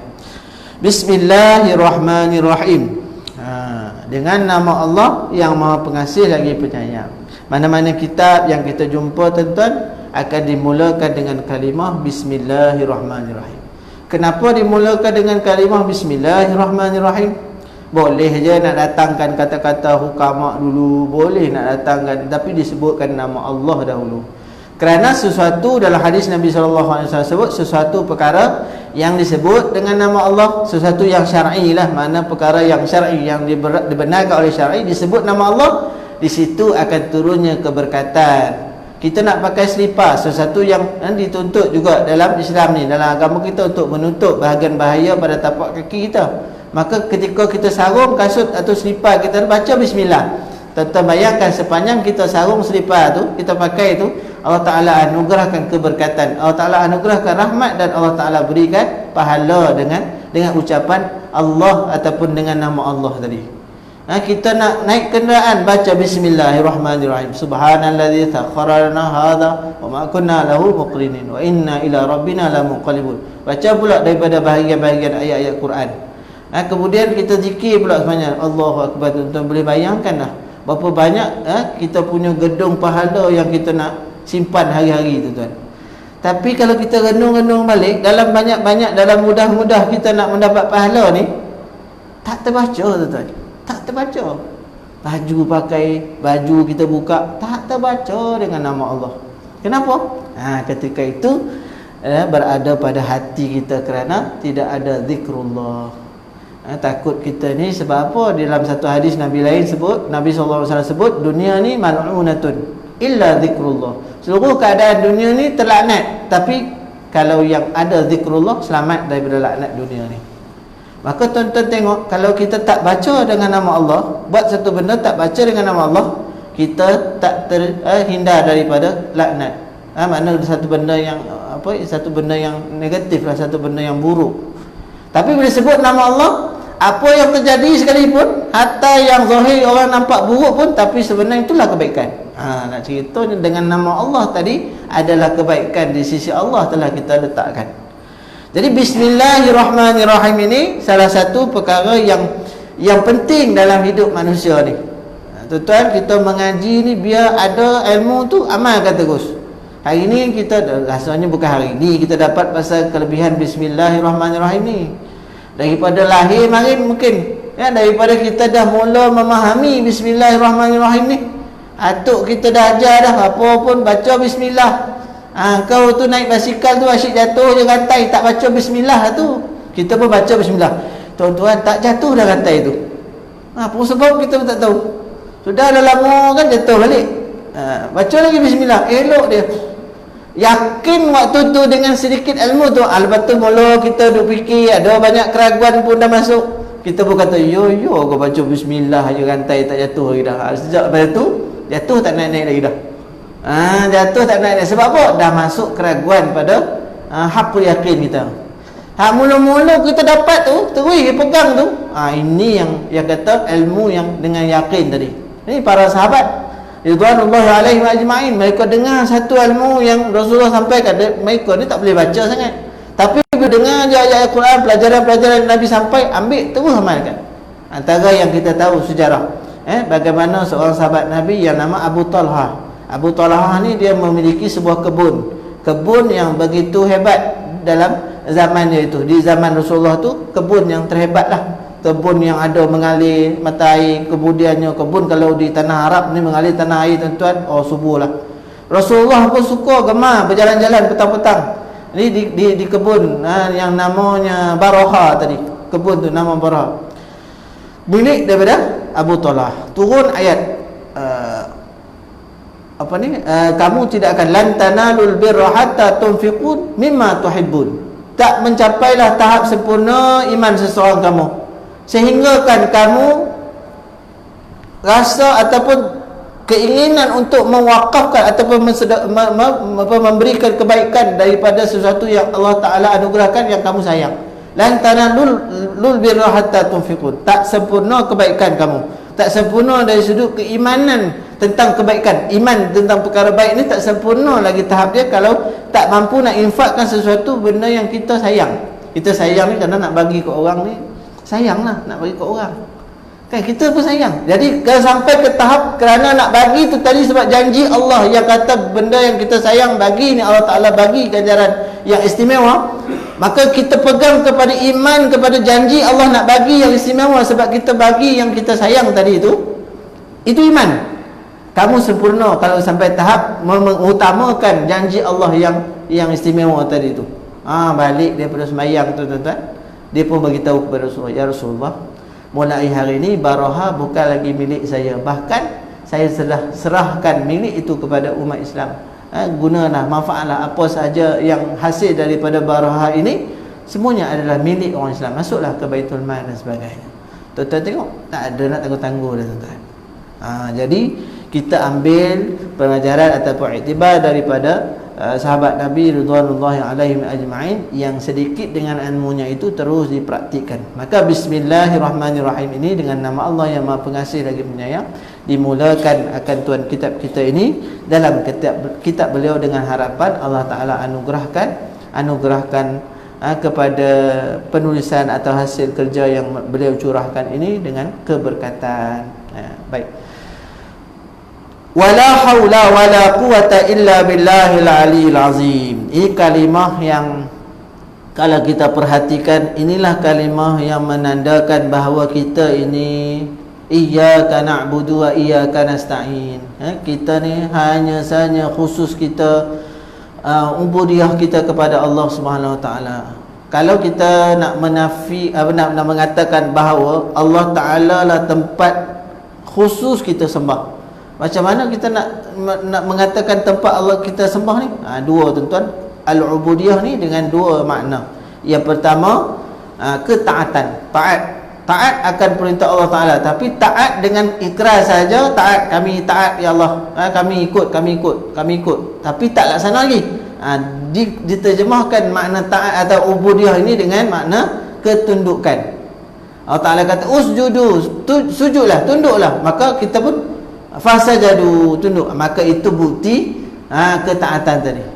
Bismillahirrahmanirrahim. Dengan nama Allah yang Maha Pengasih lagi Penyayang. Mana-mana kitab yang kita jumpa tuan-tuan akan dimulakan dengan kalimah Bismillahirrahmanirrahim. Kenapa dimulakan dengan kalimah Bismillahirrahmanirrahim? Boleh je nak datangkan kata-kata hukama dulu, boleh nak datangkan, tapi disebutkan nama Allah dahulu. Kerana sesuatu dalam hadis Nabi SAW sebut sesuatu perkara yang disebut dengan nama Allah, sesuatu yang syar'i lah, mana perkara yang syar'i yang dibenarkan oleh syar'i disebut nama Allah, di situ akan turunnya keberkatan. Kita nak pakai selipar, sesuatu yang dituntut juga dalam Islam ni, dalam agama kita, untuk menutup bahagian bahaya pada tapak kaki kita. Maka ketika kita sarung kasut atau selipar, kita baca bismillah. Tuan-tuan bayangkan sepanjang kita sarung selipar tu, kita pakai tu, Allah Ta'ala anugerahkan keberkatan, Allah Ta'ala anugerahkan rahmat, dan Allah Ta'ala berikan pahala dengan ucapan Allah ataupun dengan nama Allah tadi. Kita nak naik kenderaan, baca Bismillahirrahmanirrahim. Subhanalladzi sakhkhara lana hadza wa ma kunna lahu muqrinin wa inna ila rabbina lamunqalibun. Baca pula daripada bahagian-bahagian ayat-ayat Quran. Kemudian kita zikir pula sebenarnya Allahu Akbar. Tuan-tuan boleh bayangkan dah berapa banyak kita punya gedung pahala yang kita nak simpan hari-hari tu tuan. Tapi kalau kita renung-renung balik, dalam banyak-banyak, dalam mudah-mudah kita nak mendapat pahala ni, tak terbaca tuan-tuan, tak terbaca. Baju pakai, baju kita buka, tak terbaca dengan nama Allah. Kenapa? Ketika itu berada pada hati kita kerana tidak ada zikrullah. Takut kita ni sebab apa? Di dalam satu hadis Nabi lain sebut, Nabi SAW sebut, dunia ni mal'unatun illa zikrullah. Seluruh keadaan dunia ni terlaknat, tapi kalau yang ada zikrullah, selamat daripada laknat dunia ni. Maka tuan-tuan tengok, kalau kita tak baca dengan nama Allah, buat satu benda tak baca dengan nama Allah, kita tak terhindar daripada laknat. Maknanya satu benda yang satu benda yang negatif lah, satu benda yang buruk. Tapi bila sebut nama Allah, apa yang terjadi sekalipun, hatta yang zahir orang nampak buruk pun, tapi sebenarnya itulah kebaikan. Nak cerita dengan nama Allah tadi adalah kebaikan di sisi Allah telah kita letakkan. Jadi Bismillahirrahmanirrahim ini salah satu perkara yang penting dalam hidup manusia ni. Tuan-tuan, kita mengaji ni biar ada ilmu tu amalkan terus. Hari ni kita, rasanya bukan hari ni kita dapat pasal kelebihan Bismillahirrahmanirrahim ni. Daripada lahir mari mungkin, daripada kita dah mula memahami Bismillahirrahmanirrahim ni, atuk kita dah ajar dah, apa pun baca bismillah. Kau tu naik basikal tu asyik jatuh je rantai, tak baca bismillah lah tu. Kita pun baca bismillah. Tuan-tuan, tak jatuh dah rantai tu. Apa sebab kita pun tak tahu. Sudah dah lama kan jatuh balik. Baca lagi bismillah, elok dia. Yakin waktu tu dengan sedikit ilmu tu, lepas tu mula kita duk fikir, ada banyak keraguan pun dah masuk. Kita pun kata, yo kau baca bismillah je rantai tak jatuh lagi dah. Sejak pada tu jatuh tak naik-naik lagi dah. Jatuh tak naik-naik. Sebab apa? Dah masuk keraguan pada haqul yakin kita. Mula-mula kita dapat tu, terus kita pegang tu. Ini yang kata ilmu yang dengan yakin tadi. Ini para sahabat ridwanullahi alaihim ajma'in, mereka dengar satu ilmu yang Rasulullah sampaikan, mereka ni tak boleh baca sangat, tapi bila dengar je ayat Al-Quran, pelajaran-pelajaran Nabi sampai, ambil terus amalkan. Antara yang kita tahu sejarah bagaimana seorang sahabat Nabi yang nama Abu Talha. Abu Talha ni dia memiliki sebuah kebun yang begitu hebat dalam zaman dia itu. Di zaman Rasulullah tu kebun yang terhebat lah, kebun yang ada mengalir mata air. Kemudiannya kebun kalau di tanah Arab ni mengalir tanah air tuan-tuan, subuh lah. Rasulullah pun suka gemar berjalan-jalan petang-petang ni di kebun yang namanya Baraha tadi. Kebun tu nama Baraha. Milik daripada Abu Talha. Turun ayat kamu tidak akan lan tanalul birra hatta tunfiqun mimma tuhibbun. Tak mencapailah tahap sempurna iman seseorang kamu sehinggakan kamu rasa ataupun keinginan untuk mewakafkan ataupun memberikan kebaikan daripada sesuatu yang Allah Ta'ala anugerahkan yang kamu sayang. Lan tanalul birra hatta tunfiqun. Tak sempurna kebaikan kamu, tak sempurna dari sudut keimanan tentang kebaikan. Iman tentang perkara baik ni tak sempurna lagi tahap dia kalau tak mampu nak infakkan sesuatu benda yang kita sayang. Kita sayang ni kerana nak bagi ke orang ni, sayang lah nak bagi ke orang. Kan kita pun sayang. Jadi kalau sampai ke tahap kerana nak bagi tu tadi sebab janji Allah yang kata benda yang kita sayang bagi ni Allah Ta'ala bagi ganjaran yang istimewa, maka kita pegang kepada iman, kepada janji Allah nak bagi yang istimewa sebab kita bagi yang kita sayang tadi itu iman. Kamu sempurna kalau sampai tahap mengutamakan janji Allah yang istimewa tadi tu. Balik daripada sembahyang tu tuan-tuan, dia pun beritahu kepada Rasulullah, ya Rasulullah, mulai hari ini Baraha bukan lagi milik saya, bahkan saya telah serahkan milik itu kepada umat Islam. Gunalah, manfaatlah apa sahaja yang hasil daripada Baraha ini, semuanya adalah milik orang Islam. Masuklah ke Baitul Mal dan sebagainya. Tuan-tuan tengok, tak ada nak tangguh-tangguh dah tuan-tuan. Jadi kita ambil pengajaran ataupun iktibar daripada sahabat Nabi radhiyallahu alaihim ajma'in yang sedikit dengan ilmunya itu terus dipraktikkan. Maka bismillahirrahmanirrahim ini dengan nama Allah yang Maha Pengasih lagi Penyayang dimulakan akan tuan kitab kita ini dalam kitab beliau dengan harapan Allah Ta'ala anugerahkan kepada penulisan atau hasil kerja yang beliau curahkan ini dengan keberkatan. Baik. Wala haula wala quwata illa billahil aliyil azim. Ini kalimah yang kalau kita perhatikan, inilah kalimah yang menandakan bahawa kita ini iyyaka na'budu wa iyyaka nasta'in. Kita ni hanya saja khusus kita ubudiyah kita kepada Allah Subhanahu wa taala. Kalau kita nak menafi nak mengatakan bahawa Allah Taala lah tempat khusus kita sembah, macam mana kita nak mengatakan tempat Allah kita sembah ni? Dua tuan-tuan. Al-ubudiyah ni dengan dua makna. Yang pertama, ketaatan. Taat akan perintah Allah Ta'ala. Tapi taat dengan ikrar saja. Taat, kami taat ya Allah. Kami ikut. Tapi tak laksana lagi. Diterjemahkan makna taat atau ubudiyah ini dengan makna ketundukan. Allah Ta'ala kata, usjudu, sujudlah, tunduklah. Maka kita pun fasajadu, tunduk. Maka itu bukti ketaatan tadi.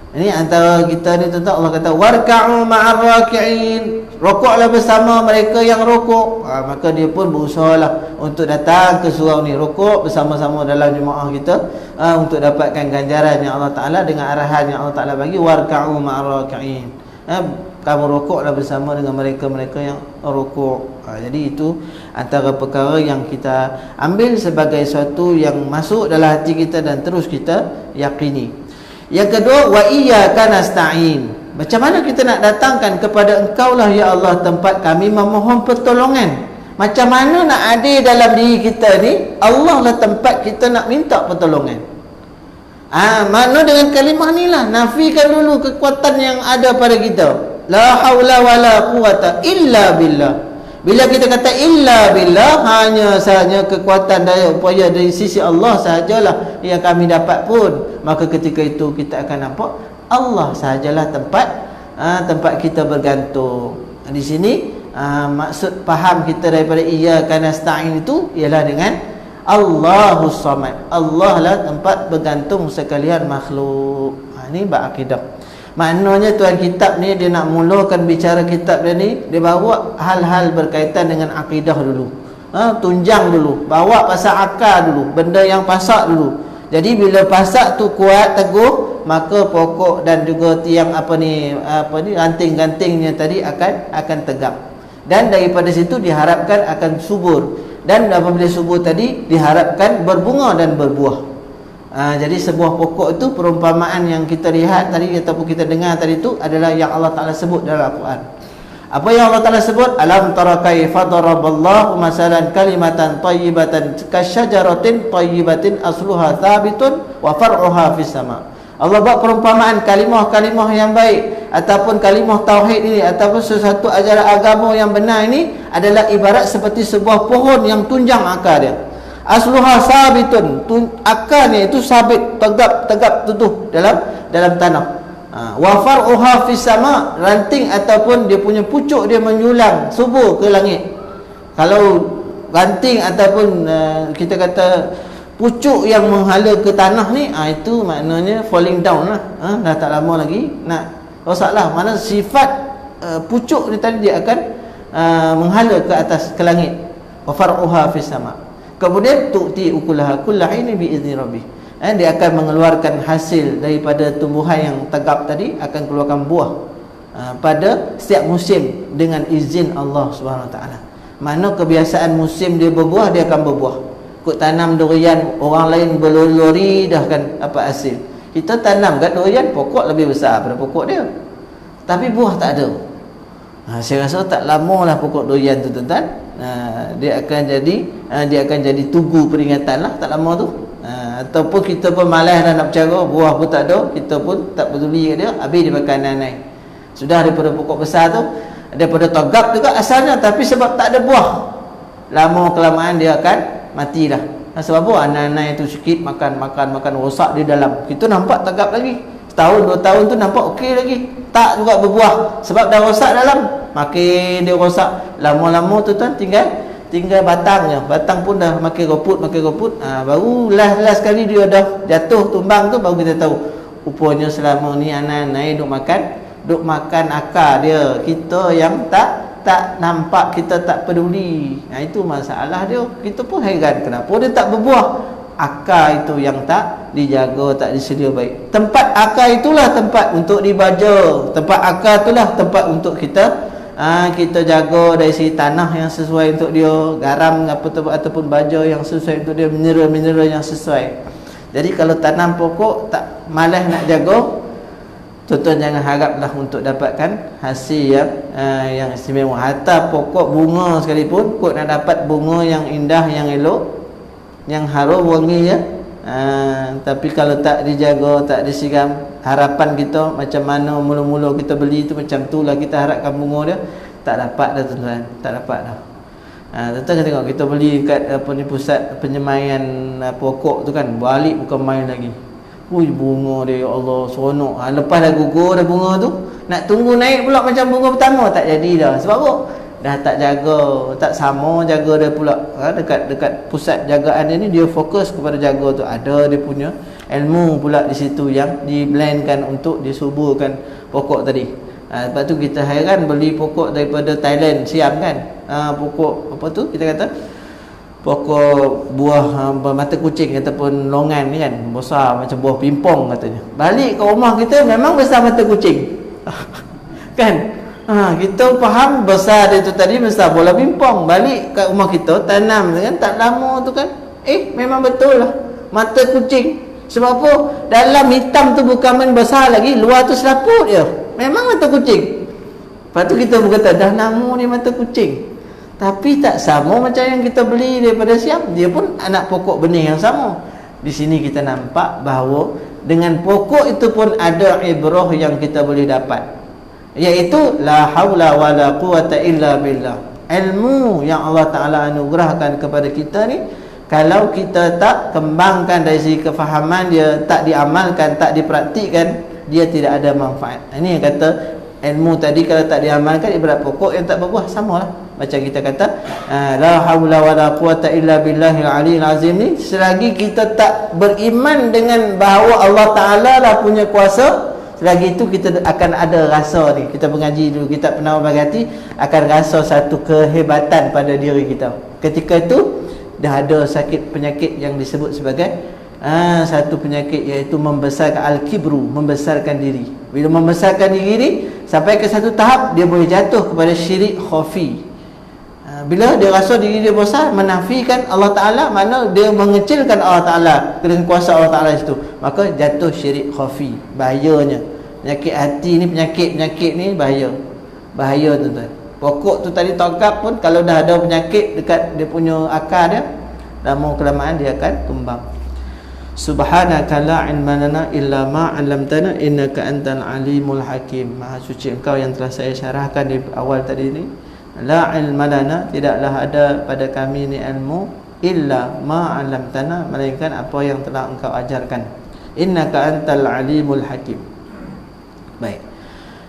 Ini antara kita ni tuan-tuan, Allah kata warka'u ma'ar raki'in, rukuklah bersama mereka yang rukuk. Maka dia pun berusahalah untuk datang ke surau ni, rukuk bersama-sama dalam jemaah kita untuk dapatkan ganjaran yang Allah Ta'ala dengan arahan yang Allah Ta'ala bagi. Warka'u ma'ar raki'in, kamu rukuklah bersama dengan mereka-mereka yang rukuk. Jadi itu antara perkara yang kita ambil sebagai sesuatu yang masuk dalam hati kita dan terus kita yakini. Yang kedua, wa iyyaka nasta'in. Macam mana kita nak datangkan kepada Engkau lah ya Allah tempat kami memohon pertolongan. Macam mana nak ada dalam diri kita ni Allah lah tempat kita nak minta pertolongan. Mana dengan kalimah ni lah, nafikan dulu kekuatan yang ada pada kita. La haula wala quwata illa billah. Bila kita kata illa billah, hanya sahaja kekuatan daya upaya dari sisi Allah sahajalah yang kami dapat pun, maka ketika itu kita akan nampak Allah sahajalah tempat kita bergantung. Di sini maksud faham kita daripada iyyaka nasta'in itu ialah dengan Allahus Samad. Allah lah tempat bergantung sekalian makhluk. Ini bab akidah. Maknanya tuan kitab ni dia nak mulakan bicara kitab dia ni, dia bawa hal-hal berkaitan dengan akidah dulu. Tunjang dulu, bawa pasal akal dulu, benda yang pasak dulu. Jadi bila pasak tu kuat, teguh, maka pokok dan juga tiang ranting-rantingnya tadi akan tegak. Dan daripada situ diharapkan akan subur. Dan apabila subur tadi diharapkan berbunga dan berbuah. Jadi sebuah pokok itu perumpamaan yang kita lihat tadi ataupun kita dengar tadi itu adalah yang Allah Ta'ala sebut dalam Al-Quran. Apa yang Allah Ta'ala sebut? Alam tara kaifa daraballahu masalan kalimatan tayyibatan kasyajaratin tayyibatin asluha thabitun wa far'uha fis sama. Allah buat perumpamaan kalimah-kalimah yang baik ataupun kalimah tauhid ini ataupun sesuatu ajaran agama yang benar ini adalah ibarat seperti sebuah pohon yang tunjang akar dia. Asluha sabitun, akarnya itu sabit, tegap tutuh dalam tanah. Wa far'uha fis sama, ranting ataupun dia punya pucuk dia menyulang subur ke langit. Kalau ranting ataupun kita kata pucuk yang menghala ke tanah ni, itu maknanya falling down lah. Dah tak lama lagi nak rosaklah. Mana sifat pucuk ni tadi dia akan menghala ke atas, ke langit. Wa far'uha fis sama. Kemudian tu'ti ukulaha kullahin bi izni rabbih. Dia akan mengeluarkan hasil daripada tumbuhan yang tegap tadi, akan keluarkan buah pada setiap musim dengan izin Allah Subhanahu Wa Taala. Mana kebiasaan musim dia berbuah, dia akan berbuah. Kut tanam durian, orang lain berlori dah kan apa hasil. Kita tanam kat durian, pokok lebih besar daripada pokok dia, tapi buah tak ada. Saya rasa tak lama lah pokok durian tu tuan-tuan, dia akan jadi tugu peringatan lah, tak lama tu. Ataupun kita pun malas dah nak bercara, buah pun tak ada, kita pun tak peduli kat dia, habis dia makan naik. Sudah daripada pokok besar tu, daripada togap juga asalnya, tapi sebab tak ada buah, lama kelamaan dia akan mati dah. Sebab apa? Anak-anak itu sikit makan rosak di dalam. Kita nampak tegap lagi, setahun 2 tahun tu nampak okey lagi, tak juga berbuah sebab dah rosak dalam. Makin dia rosak, lama-lama tu tuan tinggal batangnya. Batang pun dah makin roput. Baru last kali dia dah jatuh tumbang tu, baru kita tahu rupanya selama ni anak-anak duk makan akar dia. Kita yang tak nampak, kita tak peduli. Itu masalah dia. Kita pun heran kenapa dia tak berbuah. Akar itu yang tak dijaga, tak disedia baik. Tempat akar itulah tempat untuk dibaja. Tempat akar itulah tempat untuk kita jaga dari segi tanah yang sesuai untuk dia, garam ataupun baja yang sesuai untuk dia, mineral yang sesuai. Jadi kalau tanam pokok tak malas nak jaga, tuan-tuan jangan haraplah untuk dapatkan hasil yang istimewa. Hatta pokok bunga sekalipun, kot nak dapat bunga yang indah, yang elok, yang harum wangi ya, tapi kalau tak dijaga, tak disiram, harapan kita macam mana mula-mula kita beli tu macam tu lah kita harapkan bunga dia, tak dapat dah tuan-tuan, tak dapat dah. Tuan-tuan tengok kita beli kat pusat penyemaian pokok tu kan, balik bukan main lagi. Bunga dia, ya Allah, seronok. Lepas dah gugur dah bunga tu, nak tunggu naik pula macam bunga pertama, tak jadi dah. Sebab apa? Dah tak jaga, tak sama jaga dia pula. Dekat pusat jagaan dia ni, dia fokus kepada jaga tu. Ada dia punya ilmu pula di situ yang diblendkan untuk disuburkan pokok tadi. Lepas tu kita heran beli pokok daripada Thailand, Siam kan. Pokok apa tu kita kata, pokok buah mata kucing ataupun longan ni kan, besar macam buah pimpong katanya. Balik ke rumah kita memang besar mata kucing. Kan? Kita faham besar dia tu tadi besar bola pimpong. Balik kat rumah kita tanam kan, tak lama tu kan, memang betul lah mata kucing. Sebab apa? Dalam hitam tu bukan main besar lagi, luar tu selaput je, memang mata kucing. Lepas tu kita berkata dah nama ni mata kucing, tapi tak sama macam yang kita beli daripada Siam. Dia pun anak pokok benih yang sama. Di sini kita nampak bahawa dengan pokok itu pun ada ibrah yang kita boleh dapat, iaitu la haula wala quwata illa billah. Ilmu yang Allah Ta'ala anugerahkan kepada kita ni, kalau kita tak kembangkan dari segi kefahaman dia, tak diamalkan, tak dipraktikkan, dia tidak ada manfaat. Ini yang kata ilmu tadi kalau tak diamalkan ibarat pokok yang tak berbuah, samalah. Macam kita kata la haula wala quwata illa billahil aliyil azim ni, selagi kita tak beriman dengan bahawa Allah Ta'ala lah punya kuasa, selagi itu kita akan ada rasa ni. Kita mengaji dulu kitab Penawar Bagati, akan rasa satu kehebatan pada diri kita. Ketika itu dah ada sakit penyakit yang disebut sebagai satu penyakit, iaitu membesarkan al-kibru, membesarkan diri. Bila membesarkan diri ni sampai ke satu tahap, dia boleh jatuh kepada syirik khafi. Bila dia rasa diri dia besar, menafikan Allah Ta'ala, mana dia mengecilkan Allah Ta'ala dengan kuasa Allah Ta'ala itu, maka jatuh syirik khafi. Bahayanya penyakit hati ni, penyakit ni bahaya tuan-tuan. Pokok tu tadi togap pun, kalau dah ada penyakit dekat dia punya akar dia, lama kelamaan dia akan tumbang. Subhanaka la ilma lana illa ma 'allamtana innaka antal alimul hakim. Maha suci Engkau yang telah saya syarahkan di awal tadi ni. La ilma lana, tidaklah ada pada kami ni ilmu, illa ma 'allamtana, melainkan apa yang telah Engkau ajarkan. Innaka antal alimul hakim. Baik.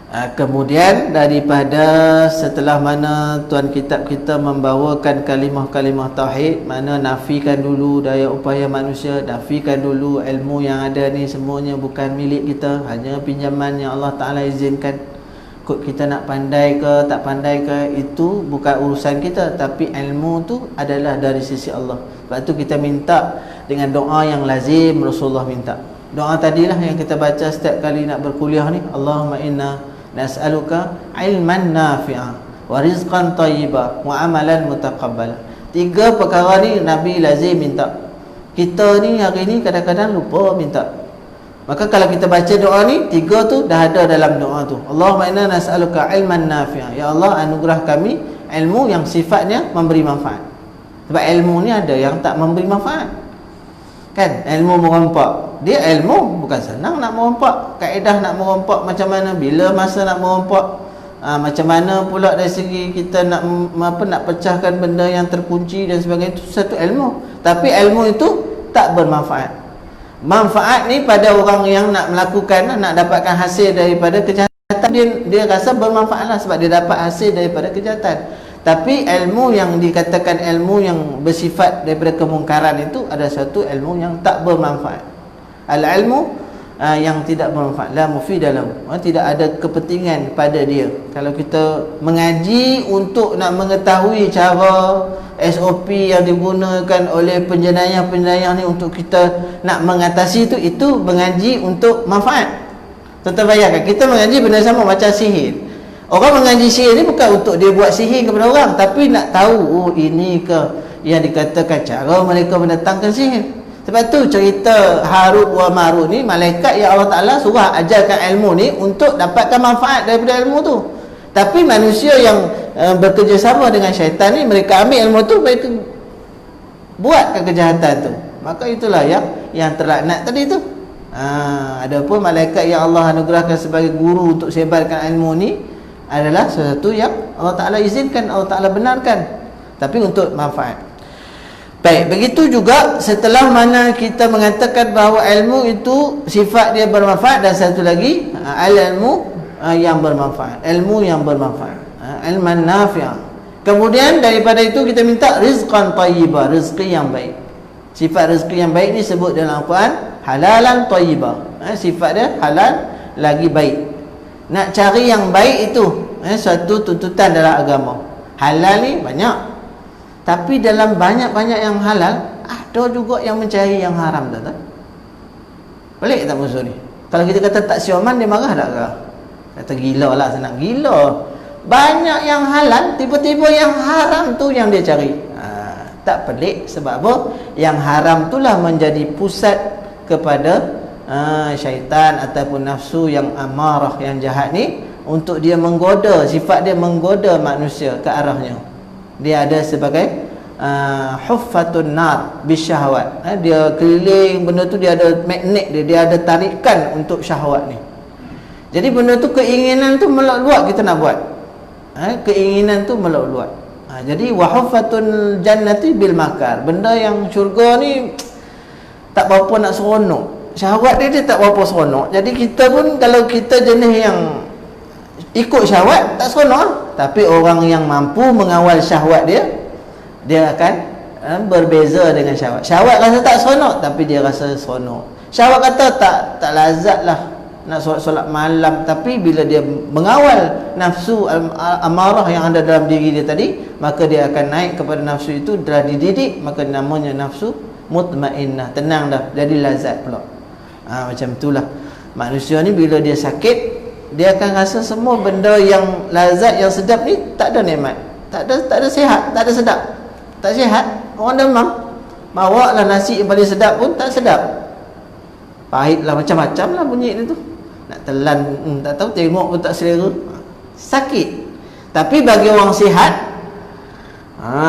Kemudian daripada setelah mana tuan kitab kita membawakan kalimah-kalimah tauhid, mana nafikan dulu daya upaya manusia, nafikan dulu ilmu yang ada ni semuanya bukan milik kita, hanya pinjaman yang Allah Ta'ala izinkan. Kod kita nak pandai ke tak pandai ke, itu bukan urusan kita, tapi ilmu tu adalah dari sisi Allah. Sebab tu kita minta dengan doa yang lazim Rasulullah minta. Doa tadilah yang kita baca setiap kali nak berkuliah ni, Allahumma inna nas'aluka ilman nafi'a wa rizqan tayyiba wa amalan mutaqabbala. 3 perkara ni Nabi lazim minta. Kita ni hari ni kadang-kadang lupa minta. Maka kalau kita baca doa ni, 3 tu dah ada dalam doa tu. Allahumma inna nas'aluka ilman nafi'a. Ya Allah, anugerah kami ilmu yang sifatnya memberi manfaat. Sebab ilmu ni ada yang tak memberi manfaat. Kan? Ilmu merompak. Dia ilmu bukan senang nak merompak. Kaedah nak merompak macam mana, bila masa nak merompak, macam mana pula dari segi kita nak nak pecahkan benda yang terkunci dan sebagainya, itu satu ilmu. Tapi ilmu itu tak bermanfaat. Manfaat ni pada orang yang nak melakukan, nak dapatkan hasil daripada kejahatan, dia rasa bermanfaat lah sebab dia dapat hasil daripada kejahatan. Tapi ilmu yang dikatakan ilmu yang bersifat daripada kemungkaran itu ada satu ilmu yang tak bermanfaat. Al-ilmu yang tidak bermanfaat, la mufida lahu, tidak ada kepentingan pada dia. Kalau kita mengaji untuk nak mengetahui cara SOP yang digunakan oleh penjenayah-penjenayah ni untuk kita nak mengatasi itu mengaji untuk manfaat. Tuan-tuan bayangkan, kita mengaji benda sama macam sihir. Orang mengaji sihir ni bukan untuk dia buat sihir kepada orang, tapi nak tahu, ini ke yang dikatakan cara mereka mendatangkan sihir. Sebab tu cerita Harut wa Marut ni, malaikat yang Allah Ta'ala suruh ajarkan ilmu ni untuk dapatkan manfaat daripada ilmu tu. Tapi manusia yang bekerjasama dengan syaitan ni, mereka ambil ilmu tu, mereka buatkan kejahatan tu. Maka itulah yang terlaknat tadi tu. Adapun malaikat yang Allah anugerahkan sebagai guru untuk sebarkan ilmu ni adalah sesuatu yang Allah Ta'ala izinkan, Allah Ta'ala benarkan, tapi untuk manfaat. Baik, begitu juga setelah mana kita mengatakan bahawa ilmu itu sifat dia bermanfaat, dan satu lagi al-ilmu yang bermanfaat, ilmu yang bermanfaat, ilman nafi'ah. Kemudian daripada itu kita minta rizqan tayyibah, rezeki yang baik. Sifat rezeki yang baik ni sebut dalam Al-Quran halalan tayyibah. Sifat dia halal lagi baik. Nak cari yang baik itu suatu tuntutan dalam agama. Halal ni banyak, tapi dalam banyak-banyak yang halal ada juga yang mencari yang haram, tak? Pelik tak musuh ni? Kalau kita kata tak sioman, dia marah tak ke? Kata gila lah, senang gila. Banyak yang halal, tiba-tiba yang haram tu yang dia cari. Tak pelik, sebab apa? Yang haram itulah menjadi pusat kepada syaitan ataupun nafsu yang amarah, yang jahat ni, untuk dia menggoda, sifat dia menggoda manusia ke arahnya. Dia ada sebagai huffatun nar bisyahwat. Dia keliling benda tu, dia ada magnet dia ada tarikan untuk syahwat ni. Jadi benda tu, keinginan tu melak-luak kita nak buat. Keinginan tu melak-luak. Jadi wa huffatul jannati bil makar. Benda yang syurga ni tak berapa nak seronok. Syahwat dia tak berapa seronok. Jadi kita pun, kalau kita jenis yang ikut syahwat, tak seronok. Tapi orang yang mampu mengawal syahwat dia akan berbeza dengan syahwat. Syahwat rasa tak seronok, tapi dia rasa seronok. Syahwat kata tak lazat lah nak solat malam, tapi bila dia mengawal nafsu amarah yang ada dalam diri dia tadi, maka dia akan naik kepada nafsu itu, telah dididik, maka namanya nafsu mutmainnah, tenang dah, jadi lazat pula. Macam itulah manusia ni, bila dia sakit, dia akan rasa semua benda yang lazat, yang sedap ni tak ada nikmat, tak ada sihat, tak ada sedap, tak sihat. Orang demam, bawa lah nasi yang paling sedap pun tak sedap, pahit lah, macam-macam lah bunyi dia tu, nak telan tak tahu, tengok pun tak selera, sakit. Tapi bagi orang sihat,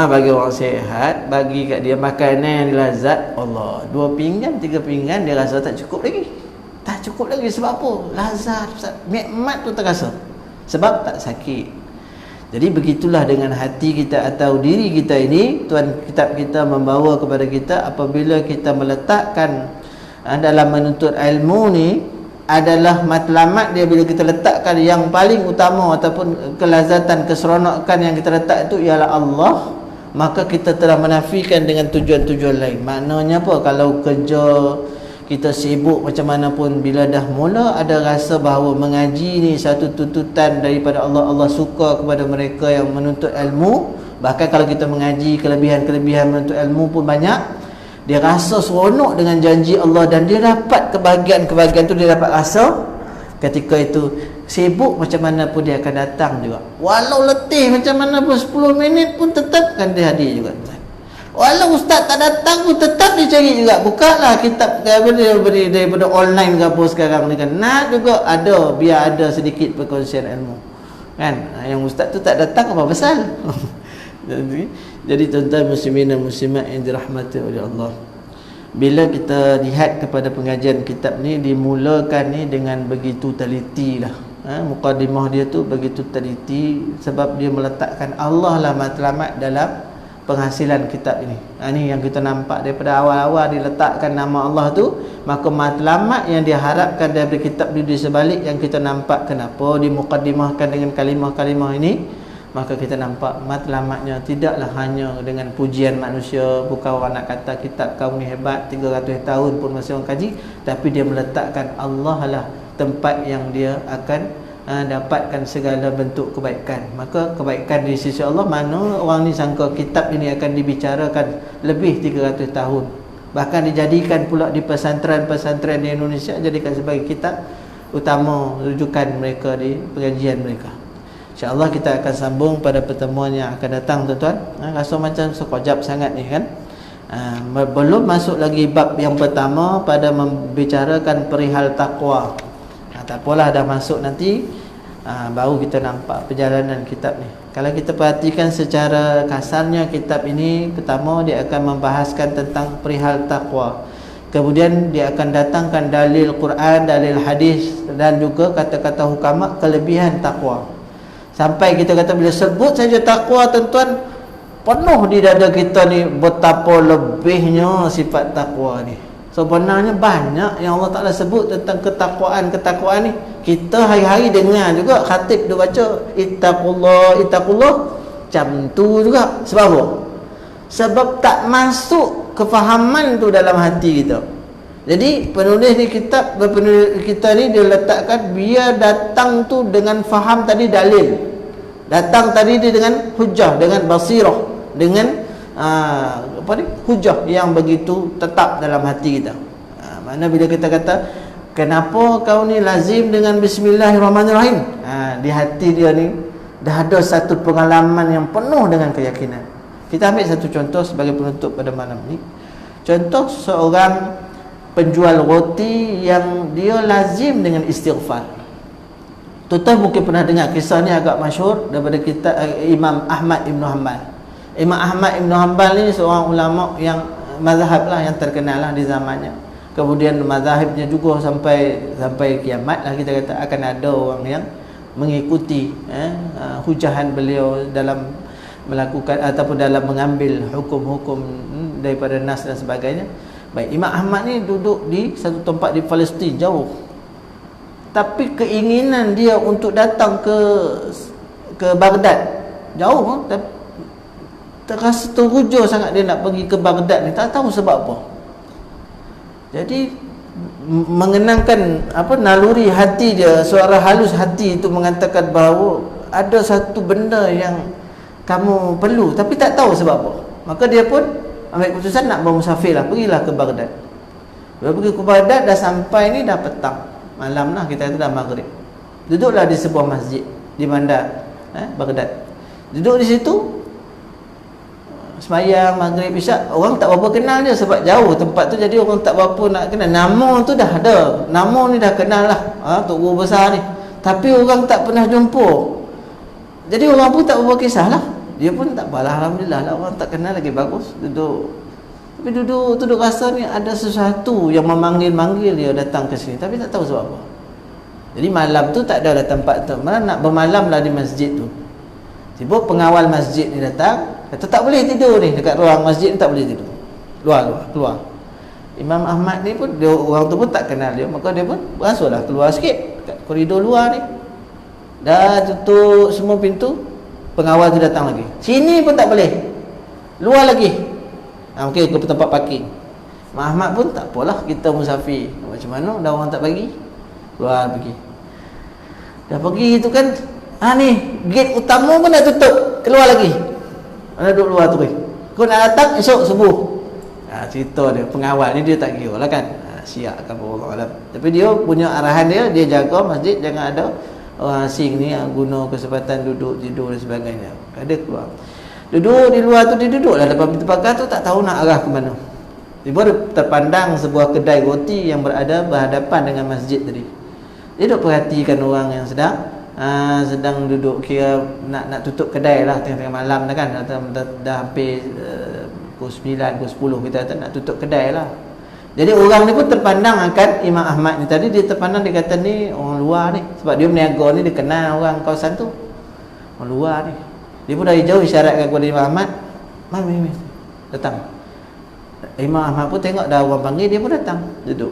bagi orang sihat, bagi kat dia makanan yang lazat, Allah, 2 pinggan 3 pinggan dia rasa tak cukup lagi. Tak cukup lagi, sebab apa? Lazat, nikmat tu terasa, sebab tak sakit. Jadi begitulah dengan hati kita atau diri kita ini. Tuan kitab kita membawa kepada kita, apabila kita meletakkan dalam menuntut ilmu ni, adalah matlamat dia bila kita letakkan yang paling utama ataupun kelazatan, keseronokan yang kita letak itu ialah Allah, maka kita telah menafikan dengan tujuan-tujuan lain. Maknanya apa? Kalau kerja kita sibuk macam mana pun, bila dah mula ada rasa bahawa mengaji ni satu tuntutan daripada Allah, Allah suka kepada mereka yang menuntut ilmu. Bahkan kalau kita mengaji, kelebihan-kelebihan menuntut ilmu pun banyak, dia rasa seronok dengan janji Allah dan dia dapat kebahagiaan-kebahagiaan tu, dia dapat rasa ketika itu sibuk macam mana pun dia akan datang juga. Walau letih macam mana pun 10 minit pun tetap kan dia hadir juga. Walau ustaz tak datang pun tetap dia cari juga. Bukalah kitab daripada online ke apa sekarang ni kan. Nak juga ada, biar ada sedikit perkongsian ilmu. Kan? Yang ustaz tu tak datang apa pasal? Jadi tuan-tuan muslimin dan muslimat yang dirahmati oleh Allah, bila kita lihat kepada pengajian kitab ni, dimulakan ni dengan begitu teliti lah. Mukadimah dia tu begitu teliti sebab dia meletakkan Allah lah matlamat dalam penghasilan kitab ini. Ini yang kita nampak daripada awal-awal diletakkan nama Allah tu, maka matlamat yang diharapkan daripada kitab di sebalik yang kita nampak kenapa dimukadimahkan dengan kalimah-kalimah ini, maka kita nampak matlamatnya tidaklah hanya dengan pujian manusia. Bukan orang nak kata kitab kau ni hebat 300 tahun pun masih orang kaji, tapi dia meletakkan Allah lah tempat yang dia akan dapatkan segala bentuk kebaikan. Maka kebaikan di sisi Allah, mana orang ni sangka kitab ini akan dibicarakan lebih 300 tahun, bahkan dijadikan pula di pesantren-pesantren di Indonesia, jadikan sebagai kitab utama rujukan mereka di pengajian mereka. InsyaAllah kita akan sambung pada pertemuan yang akan datang tuan-tuan. Rasa macam sekejap sangat ni kan. Belum masuk lagi bab yang pertama pada membicarakan perihal takwa. Tak apalah, dah masuk nanti baru kita nampak perjalanan kitab ni. Kalau kita perhatikan secara kasarnya kitab ini, pertama dia akan membahaskan tentang perihal takwa. Kemudian dia akan datangkan dalil Quran, dalil hadis dan juga kata-kata hukama kelebihan takwa. Sampai kita kata bila sebut saja takwa tuan-tuan, penuh di dada kita ni betapa lebihnya sifat takwa ni. Sebenarnya banyak yang Allah Ta'ala sebut tentang ketakwaan ni. Kita hari-hari dengar juga khatib dia baca ittaqullah, ittaqullah, macam tu juga. Sebab apa? Sebab tak masuk kefahaman tu dalam hati kita. Jadi penulis ni kitab, penulis kita ni dia letakkan biar datang tu dengan faham tadi dalil. Datang tadi dia dengan hujah, dengan basirah, dengan hujah yang begitu tetap dalam hati kita. Mana bila kita kata kenapa kau ni lazim dengan bismillahirrahmanirrahim, di hati dia ni dah ada satu pengalaman yang penuh dengan keyakinan. Kita ambil satu contoh sebagai penutup pada malam ni. Contoh seorang penjual roti yang dia lazim dengan istighfar. Tuan-tuan mungkin pernah dengar kisah ni, agak masyhur daripada kitab Imam Ahmad Ibn Hanbal. Imam Ahmad Ibn Hanbal ni seorang ulama yang mazhab lah, yang terkenal lah di zamannya. Kemudian mazhabnya juga sampai kiamat lah kita kata akan ada orang yang mengikuti hujahan beliau dalam melakukan ataupun dalam mengambil hukum-hukum daripada nas dan sebagainya. Baik, Imam Ahmad ni duduk di satu tempat di Palestin jauh, tapi keinginan dia untuk datang ke Baghdad jauh, terasa teruja sangat dia nak pergi ke Baghdad ni, tak tahu sebab apa. Jadi mengenangkan naluri hati dia, suara halus hati itu mengatakan bahawa ada satu benda yang kamu perlu tapi tak tahu sebab apa. Maka dia pun ambil keputusan nak bermusafir lah, pergilah ke Baghdad. Bila pergi ke Baghdad, dah sampai ni dah petang, malam lah kita kata, dah maghrib. Duduklah di sebuah masjid di bandar Baghdad. Duduk di situ sembahyang maghrib isyak. Orang tak berapa kenal dia sebab jauh tempat tu, jadi orang tak berapa nak kenal. Nama tu dah ada, nama ni dah kenal lah, Tok Guru besar ni, tapi orang tak pernah jumpa. Jadi orang pun tak berapa kisah lah. Dia pun tak apalah, alhamdulillah lah, orang tak kenal lagi, bagus duduk. Tapi duduk rasa ni ada sesuatu yang memanggil-manggil dia datang ke sini, tapi tak tahu sebab apa. Jadi malam tu tak ada tempat tu, mana nak bermalam lah di masjid tu. Tiba pengawal masjid ni datang, kata tak boleh tidur ni dekat ruang masjid ni, tak boleh tidur. Keluar. Imam Ahmad ni pun dia, orang tu pun tak kenal dia, maka dia pun berasurlah keluar sikit kat koridor luar ni. Dah tutup semua pintu, pengawal tu datang lagi. Sini pun tak boleh, luar lagi. Mungkin ke tempat parking. Mak Ahmad pun tak apalah, kita musafir, macam mana dah orang tak bagi, keluar pergi. Dah pergi tu kan, ni gate utama pun dah tutup, keluar lagi. Mana duduk luar tu. Kau nak datang esok subuh. Cerita dia, pengawal ni dia tak kira lah kan. Siap kan Allah Alam. Tapi dia punya arahan dia, dia jaga masjid jangan ada orang asing ni yang guna kesempatan duduk, tidur dan sebagainya. Ada keluar. Duduk di luar tu, dia duduk lah depan pintu pagar tu, tak tahu nak arah ke mana. Tiba terpandang sebuah kedai roti yang berada berhadapan dengan masjid tadi. Dia duduk perhatikan orang yang sedang duduk, kira nak tutup kedai lah tengah-tengah malam dah kan. Dah hampir pukul 9, pukul 10 kita kata nak tutup kedai lah. Jadi orang ni pun terpandang akan Imam Ahmad ni tadi. Dia terpandang, dia kata ni orang luar ni, sebab dia berniaga ni, dia kenal orang kawasan tu, orang luar ni. Dia pun dari jauh isyaratkan kepada Imam Ahmad, mari datang. Imam Ahmad pun tengok dah orang panggil, dia pun datang duduk.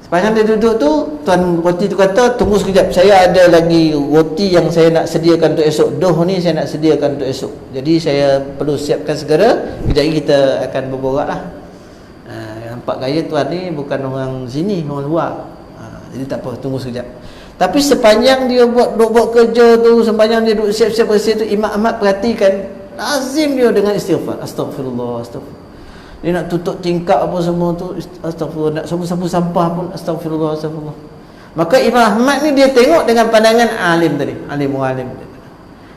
Sepanjang dia duduk tu, tuan roti tu kata, tunggu sekejap, saya ada lagi roti yang saya nak sediakan untuk esok. Doh ni saya nak sediakan untuk esok, jadi saya perlu siapkan segera. Kejap lagi kita akan berborak lah. Nampak gaya tuan ni bukan orang sini, orang luar. Jadi tak apa, tunggu sekejap. Tapi sepanjang dia buat kerja tu, sepanjang dia duduk siap-siap bersih tu, Imam Ahmad perhatikan, lazim dia dengan istighfar. Astagfirullah, astagfirullah. Dia nak tutup tingkap apa semua tu, astagfirullah. Nak sapu-sapu sampah pun, astagfirullah, astagfirullah. Maka Imam Ahmad ni dia tengok dengan pandangan alim tadi, alim.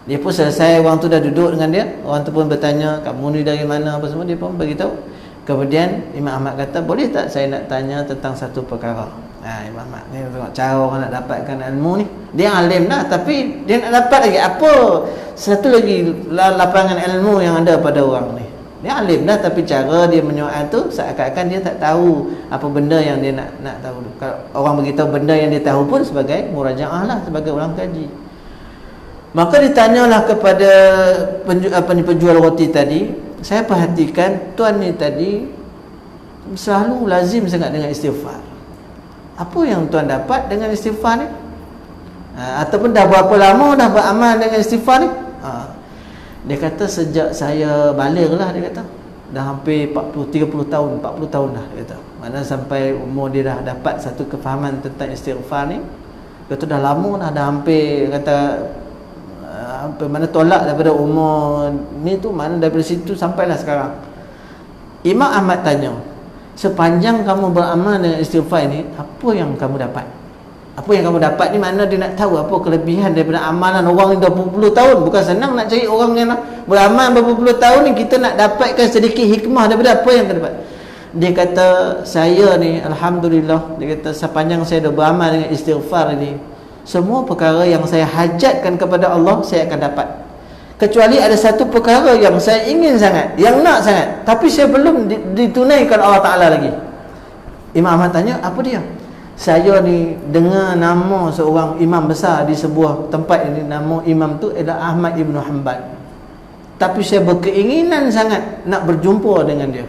Dia pun selesai, orang tu dah duduk dengan dia, orang tu pun bertanya, kamu ni dari mana apa semua, dia pun beritahu. Kemudian Imam Ahmad kata, boleh tak saya nak tanya tentang satu perkara. Imam Ahmad ni tengok cara orang nak dapatkan ilmu ni. Dia alim dah, tapi dia nak dapat lagi apa, satu lagi lapangan ilmu yang ada pada orang ni. Dia alim dah, tapi cara dia menyoal tu seakan-akan dia tak tahu apa benda yang dia nak tahu. Kalau orang beritahu benda yang dia tahu pun sebagai murajaah lah, sebagai orang kaji. Maka ditanyalah kepada penjual roti tadi, saya perhatikan tuan ni tadi selalu lazim sangat dengan istighfar. Apa yang tuan dapat dengan istighfar ni? Ataupun dah berapa lama dah beramal dengan istighfar ni? Dia kata sejak saya baligh lah, dia kata. Dah hampir 30 tahun, 40 tahun dah, dia kata. Mana sampai umur dia dah dapat satu kefahaman tentang istighfar ni. Dia kata dah lama dah hampir, kata hampir mana tolak daripada umur ni tu, mana daripada situ sampailah sekarang. Imam Ahmad tanya, sepanjang kamu beramal dengan istighfar ni, apa yang kamu dapat? Apa yang kamu dapat ni, mana dia nak tahu apa kelebihan daripada amalan orang yang dah berpuluh tahun. Bukan senang nak cari orang yang beramal berpuluh tahun ni, kita nak dapatkan sedikit hikmah daripada apa yang kita dapat. Dia kata, saya ni alhamdulillah, dia kata sepanjang saya dah beramal dengan istighfar ni, semua perkara yang saya hajatkan kepada Allah, saya akan dapat. Kecuali ada satu perkara yang saya ingin sangat, yang nak sangat, tapi saya belum ditunaikan Allah Ta'ala lagi. Imam Ahmad tanya, apa dia? Saya ni dengar nama seorang imam besar di sebuah tempat ini, nama imam tu adalah Ahmad Ibn Hanbal, tapi saya berkeinginan sangat nak berjumpa dengan dia.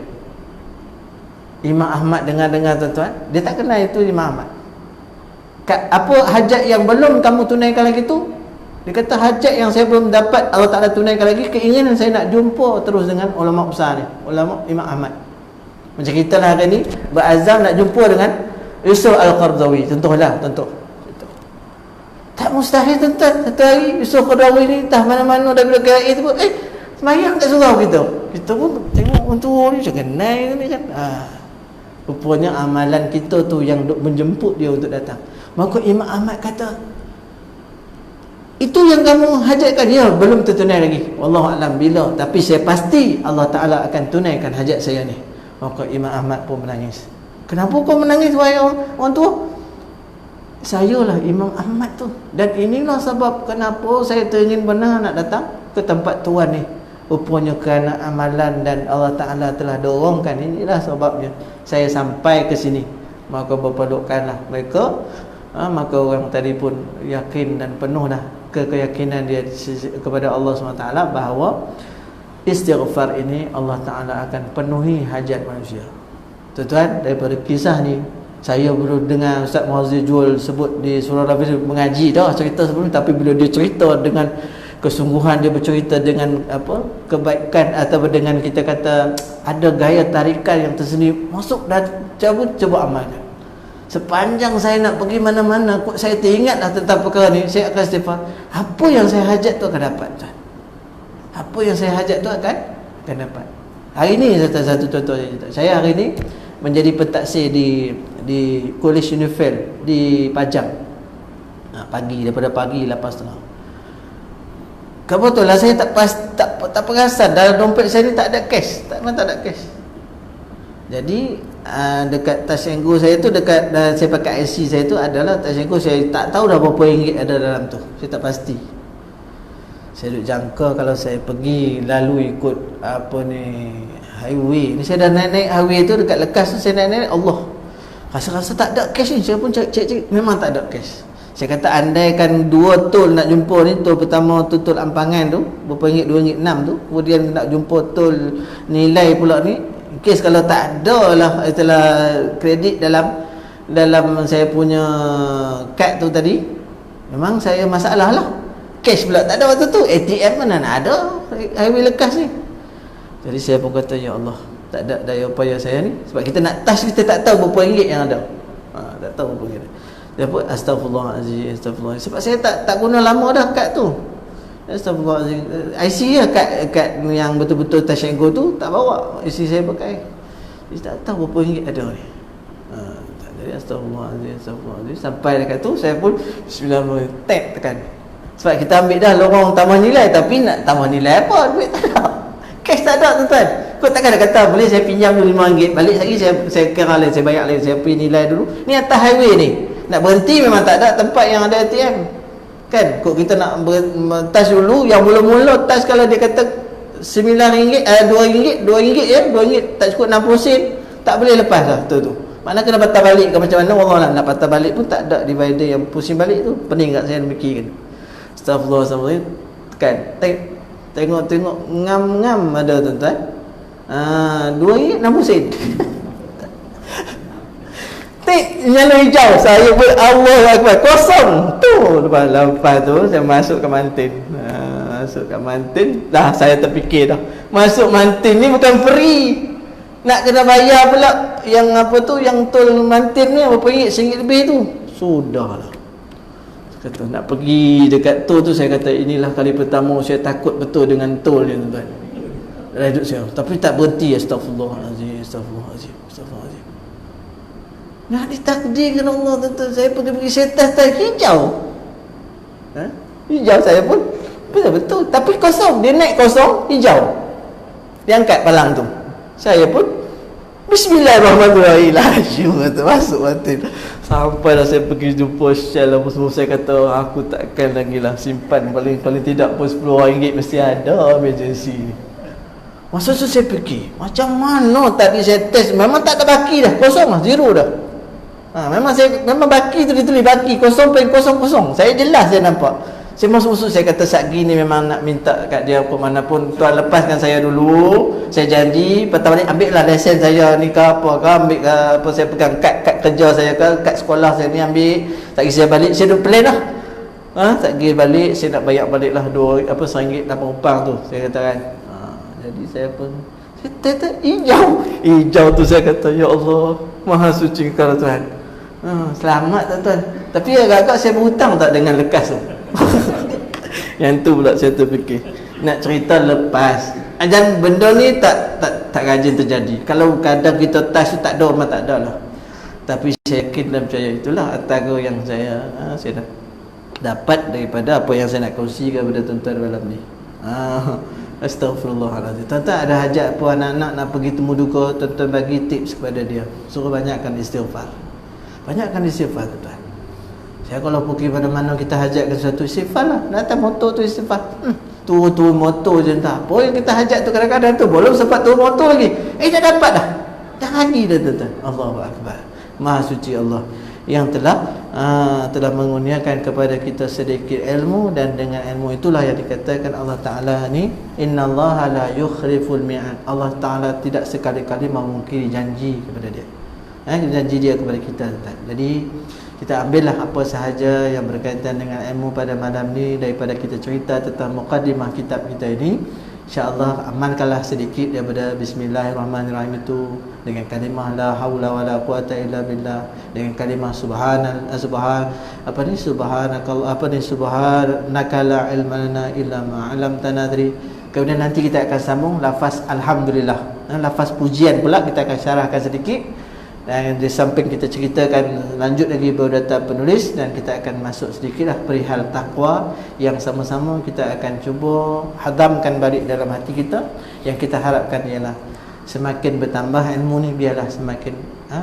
Imam Ahmad dengar-dengar tuan-tuan, dia tak kenal itu Imam Ahmad. Apa hajat yang belum kamu tunaikan lagi tu? Dia kata, hajat yang saya belum dapat Allah Ta'ala tunaikan lagi, keinginan saya nak jumpa terus dengan ulama besar ni, ulama Imam Ahmad. Macam kita lah hari ni berazam nak jumpa dengan Yusuf Al-Qaradawi, contohlah, contoh. Tak mustahil tuan-tuan, satu hari Yusuf Al-Qaradawi ni entah mana-mana daripada KRA tu pun, semayang kat surau kita. Kita pun tengok orang tua ni macam kenal ni kan. Rupanya amalan kita tu yang duk menjemput dia untuk datang. Maka Imam Ahmad kata, itu yang kamu hajatkan, ya belum tertunai lagi, wallahualam bila, tapi saya pasti Allah Ta'ala akan tunaikan hajat saya ni. Maka Imam Ahmad pun menangis. Kenapa kau menangis wahai orang tua? Sayalah Imam Ahmad tu, dan inilah sebab kenapa saya teringin benar nak datang ke tempat tuan ni. Rupanya kerana amalan dan Allah Ta'ala telah dorongkan, inilah sebabnya saya sampai ke sini. Maka berpelukkanlah mereka. Maka orang tadi pun yakin dan penuh dah keyakinan dia kepada Allah SWT bahawa istighfar ini Allah Ta'ala akan penuhi hajat manusia. Tuan-tuan, daripada kisah ni saya baru dengar Ustaz Muhazzir Jul sebut di surah Al-Hafiz, mengaji dah cerita sebelum ni, tapi bila dia cerita dengan kesungguhan, dia bercerita dengan apa, kebaikan atau dengan kita kata ada gaya tarikan yang tersendiri, masuk dan cuba amalkan. Sepanjang saya nak pergi mana-mana, saya teringatlah tentang perkara ni, saya akan istighfar. Apa yang saya hajat tu akan dapat, tuan. Apa yang saya hajat tu akan dapat. Hari ni satu contoh saya hari ni menjadi pentaksir di College Unifil di Pajang. Pagi, daripada pagi 8.30. Kebetulan saya tak perasan dalam dompet saya ni tak ada cash. Memang tak ada cash. Jadi dekat Tashengo saya tu, dekat saya pakai IC saya tu adalah Tashengo, saya tak tahu dah berapa ringgit ada dalam tu. Saya tak pasti. Saya duk jangka kalau saya pergi lalu ikut apa ni highway ni, saya dah naik highway tu dekat lekas tu, saya naik Allah, rasa tak ada cash ni. Saya pun cek memang tak ada cash. Saya kata andaikan dua tol nak jumpa ni, tol pertama tu tol Ampangan tu berapa ringgit, RM2.6 tu, kemudian nak jumpa tol Nilai pula ni, kes kalau tak ada lah itulah kredit dalam saya punya kad tu tadi, memang saya masalah lah. Cash pula tak ada waktu tu, ATM mana nak ada highway lekas ni. Jadi saya pun kata, ya Allah, tak ada daya upaya saya ni, sebab kita nak touch, kita tak tahu berapa ringgit yang ada. Tak tahu berapa ringgit. Dia pun astagfirullahalazim, astagfirullah. Sebab saya tak guna lama dah kad tu. Astagfirullahalazim. IC ya, kad yang betul-betul Tashengo tu tak bawa. IC saya pakai. Jadi tak tahu berapa ringgit ada ni. Jadi astagfirullahalazim, astagfirullahalazim. Sampai dekat tu saya pun bismillahirrahmanirrahim, tap tekan. Sebab kita ambil dah lorong tambah nilai, tapi nak tambah nilai apa? Duit tak ada. Cash tak ada, tuan-tuan. Kau takkan nak kata boleh saya pinjam dulu RM5, balik lagi saya kira lain, saya bayar lain, saya pergi nilai dulu. Ni atas highway ni. Nak berhenti memang tak ada tempat yang ada ATM. Kan? Kok kita nak touch dulu, yang mula-mula touch kalau dia kata RM9, RM2 ya, RM2 tak cukup 60 sen, tak boleh lepas lah tu. Mana kena patah balik ke macam mana, wallah nak patah balik pun tak ada divider yang pusing balik tu. Pening kat saya fikirkan. Astagfirullah, kan? Tengok ngam-ngam ada, tuan-tuan. RM2.60 sen. Nyala hijau, saya Allah Akbar, kosong tu. Lepas tu saya masuk ke Mantin. Dah saya terfikir dah, masuk Mantin ni bukan free, nak kena bayar pula. Yang apa tu, yang tol Mantin ni berapa ringgit, RM1 lebih tu. Sudahlah, kata nak pergi dekat tol tu, saya kata inilah kali pertama saya takut betul dengan tol ni, tuan-tuan. Dalam hidup saya, tapi tak berhenti. Astagfirullahalazim, astagfirullahalazim, astagfirullahalazim. Nak ditakdirkan Allah, tuan-tuan. Saya pergi setas hijau. Hijau saya pun betul-betul, tapi kosong. Dia naik kosong, hijau. Dia angkat palang tu. Saya pun bismillahirrahmanirrahim, masuk Mantin. Sampailah saya pergi jumpa Shell apa semua. Saya kata aku takkan lagi lah simpan, paling tidak pun RM10 mesti ada emergency ni. Masa tu saya fikir, macam mana tadi saya test, memang tak ada baki dah, kosong lah, zero dah. Memang baki tu ditulis baki 0.00. Saya jelas saya nampak. Saya masuk-masuk, saya kata saat gini memang nak minta kat dia ke mana pun, tuan lepaskan saya dulu. Saya janji petang balik ambil lah lesen saya ni ke apa ke, ambil ke apa, saya pegang kad kerja saya ke, kad sekolah saya ni ambil. Tak kira saya balik, saya dah plan lah. Tak kira balik, saya nak bayar balik lah RM2.8 tu, saya kata kan. Jadi saya pun hijau tu, saya kata ya Allah, Maha suci Engkau Tuhan. Selamat tuan-tuan. Tapi agak-agak saya berhutang tak dengan lekas tu. Yang tu pula saya terfikir, nak cerita lepas. Dan benda ni tak rajin terjadi. Kalau kadang kita touch tu tak ada, memang tak ada lah. Tapi saya yakin dan percaya itulah antara yang saya dah dapat daripada apa yang saya nak kongsikan kepada tuan-tuan malam ni. Astagfirullahaladzim. Tuan-tuan ada hajat apa anak-anak nak pergi temu duka, tuan-tuan bagi tips kepada dia, suruh banyakkan istighfar. Banyakkan istighfar, tuan-tuan. Saya kalau pergi pada mana kita hajatkan sesuatu, istighfar lah. Datang motor tu istighfar. Turun motor je entah apa yang kita hajat tu, kadang-kadang tu belum sempat turun motor lagi, dah dapat dah. Dah lagi dah, tuan-tuan. Allahu Akbar. Maha suci Allah yang telah telah mengurniakan kepada kita sedikit ilmu, dan dengan ilmu itulah yang dikatakan Allah Ta'ala ni, innallaha la yukhliful mi'ad. Allah Ta'ala tidak sekali-kali memungkiri janji kepada dia, janji dia kepada kita. Jadi kita ambillah apa sahaja yang berkaitan dengan ilmu pada malam ni daripada kita cerita tentang muqaddimah kitab kita ini. InsyaAllah amalkanlah sedikit daripada Bismillahirrahmanirrahim itu dengan kalimah la haula wala quwata illa billah, dengan kalimah subhanaka la ilma lana illa ma 'allamtana. Kemudian nanti kita akan sambung lafaz alhamdulillah, lafaz pujian pula kita akan syarahkan sedikit. Dan di samping kita ceritakan lanjut lagi biodata penulis, dan kita akan masuk sedikitlah perihal takwa yang sama-sama kita akan cuba hadamkan balik dalam hati kita. Yang kita harapkan ialah semakin bertambah ilmu ni, biarlah semakin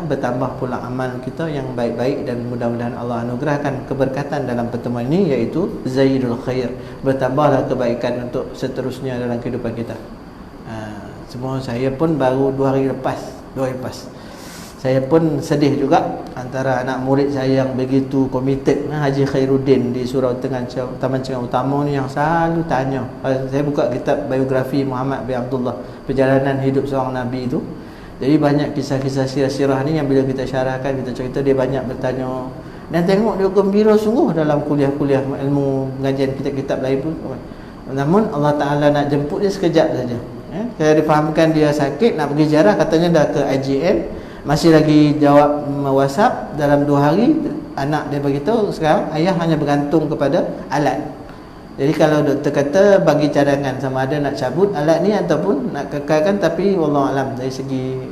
bertambah pula amal kita yang baik-baik, dan mudah-mudahan Allah anugerahkan keberkatan dalam pertemuan ini, iaitu zaidul khair, bertambahlah kebaikan untuk seterusnya dalam kehidupan kita. Semua saya pun baru 2 hari lepas saya pun sedih juga antara anak murid saya yang begitu committed, Haji Khairuddin di Surau Taman Cengar Utama ni, yang selalu tanya. Saya buka kitab biografi Muhammad bin Abdullah, perjalanan hidup seorang Nabi itu. Jadi banyak kisah-kisah sirah-sirah ni yang bila kita syarahkan, kita cerita, dia banyak bertanya. Dan tengok dia gembira sungguh dalam kuliah-kuliah ilmu pengajian kitab-kitab lain pun. Namun Allah Ta'ala nak jemput dia sekejap saja. Saya difahamkan dia sakit, nak pergi ziarah, katanya dah ke IGN. Masih lagi jawab WhatsApp dalam 2 hari. Anak dia beritahu sekarang ayah hanya bergantung kepada alat. Jadi kalau doktor kata bagi cadangan, sama ada nak cabut alat ni ataupun nak kekalkan, tapi wallahualam dari segi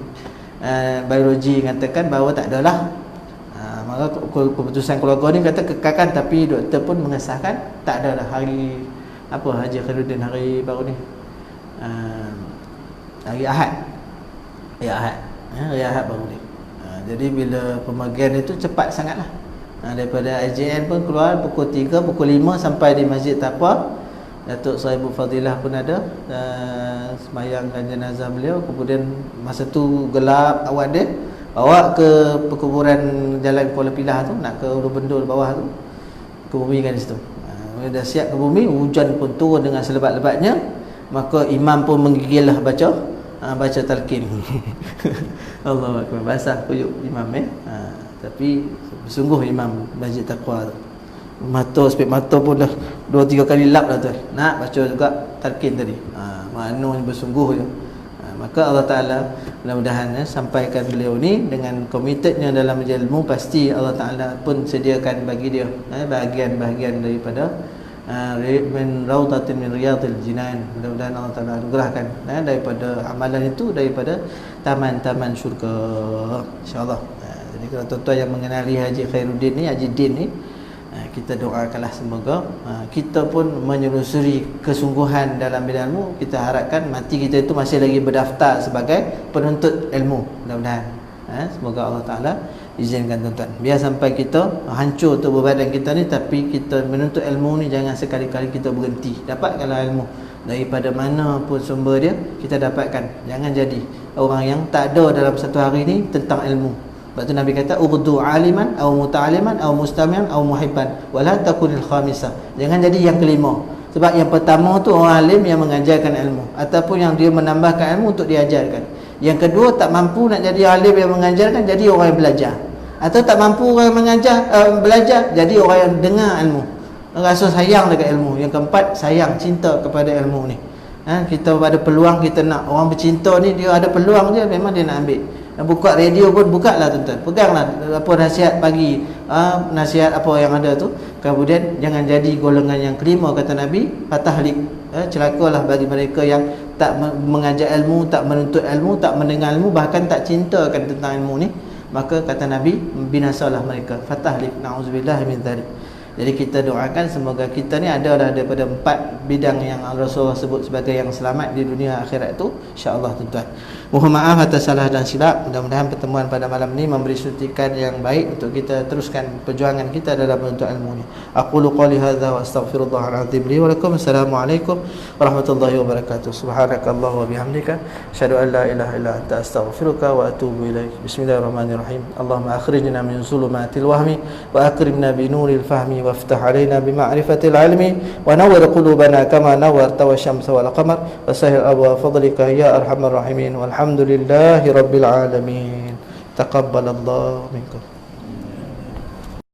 biologi mengatakan bahawa tak adalah. Maka keputusan keluarga ni kata kekalkan, tapi doktor pun mengesahkan tak adalah. Hari apa Haji Khairuddin hari baru ni, hari Ahad. Hari Ahad baru ni. Jadi bila pembagian itu cepat sangatlah. Daripada IJN pun keluar pukul 3, pukul 5 sampai di Masjid Taqwa. Datuk Sahibul Fadilah pun ada, semayangkan jenazah beliau. Kemudian masa tu gelap awan dia, bawa ke perkuburan Jalan Kuala Pilah tu, nak ke Ulu Bendul bawah tu, kebumikan di situ. Bila dah siap ke bumi, hujan pun turun dengan selebat-lebatnya. Maka imam pun menggigil baca talqin. Allahu akbar, basah kuyup imam tapi sungguh imam Masjid Taqwa tu, spek mata pun dah 2-3 kali lap dah tu, nak baca juga talqin tadi. Maknanya bersungguh je. Maka Allah Ta'ala mudah-mudahan sampaikan beliau ni dengan komitednya dalam ilmu, pasti Allah Ta'ala pun sediakan bagi dia bahagian-bahagian daripada min raudatin min riyadil jinan. Mudah-mudahan Allah Ta'ala anugerahkan daripada amalan itu, daripada taman-taman syurga, insyaAllah. Jadi kalau tuan-tuan yang mengenali Haji Khairuddin ni, Haji Din ni, kita doakanlah semoga kita pun menyusuri kesungguhan dalam bidang ilmu. Kita harapkan mati kita itu masih lagi berdaftar sebagai penuntut ilmu. Mudah-mudahan semoga Allah Ta'ala izinkan tuan-tuan. Biar sampai kita hancur tubuh badan kita ni, tapi kita menuntut ilmu ni jangan sekali-kali kita berhenti. Dapatkanlah ilmu daripada mana pun sumber dia, kita dapatkan. Jangan jadi orang yang tak ada dalam satu hari ni tentang ilmu. Sebab tu Nabi kata urdu aliman aw muta'aliman aw mustami'an aw muhibban wala takunil khamisah. Jangan jadi yang kelima. Sebab yang pertama tu orang alim yang mengajarkan ilmu, ataupun yang dia menambahkan ilmu untuk diajarkan. Yang kedua, tak mampu nak jadi alim yang mengajarkan, jadi orang yang belajar. Atau tak mampu orang yang mengajar belajar, jadi orang yang dengar ilmu, rasa sayang dekat ilmu. Yang keempat, sayang, cinta kepada ilmu ni. Kita ada peluang, kita nak orang bercinta ni, dia ada peluang je, memang dia nak ambil. Buka radio pun buka lah tuan-tuan, peganglah apa nasihat pagi, nasihat apa yang ada tu. Kemudian jangan jadi golongan yang kelima, kata Nabi, fatahlik, celakalah bagi mereka yang tak mengajar ilmu, tak menuntut ilmu, tak mendengar ilmu, bahkan tak cintakan tentang ilmu ni. Maka kata Nabi, binasalah mereka, fatahlik, na'udzubillah min dzalik. Jadi kita doakan semoga kita ni adalah daripada 4 bidang yang Rasulullah sebut sebagai yang selamat di dunia akhirat itu, insya-Allah tuan-tuan. Mohon maaf atas salah dan silap. Mudah-mudahan pertemuan pada malam ni memberi suntikan yang baik untuk kita teruskan perjuangan kita dalam menuntut ilmu ni. Aqulu qali hadza wa astaghfirullahal azim li wa lakum. Assalamualaikum warahmatullahi wabarakatuh. Subhanakallah wa bihamdika asyhadu an la ilaha illa anta astaghfiruka wa atubu ilaik. Bismillahirrahmanirrahim. Allahumma akhrijna min zulumatil wahmi wa akrimna bi nuril fahmi waftah alaina bi ma'rifatil ilmi wa nawwir qulubana kama nawwarta wasyamsa wal qamar wa sahil abwa fadlika ya arhamar rahimin. Walhamdulillahi rabbil alamin. Taqabbalallahu minkum.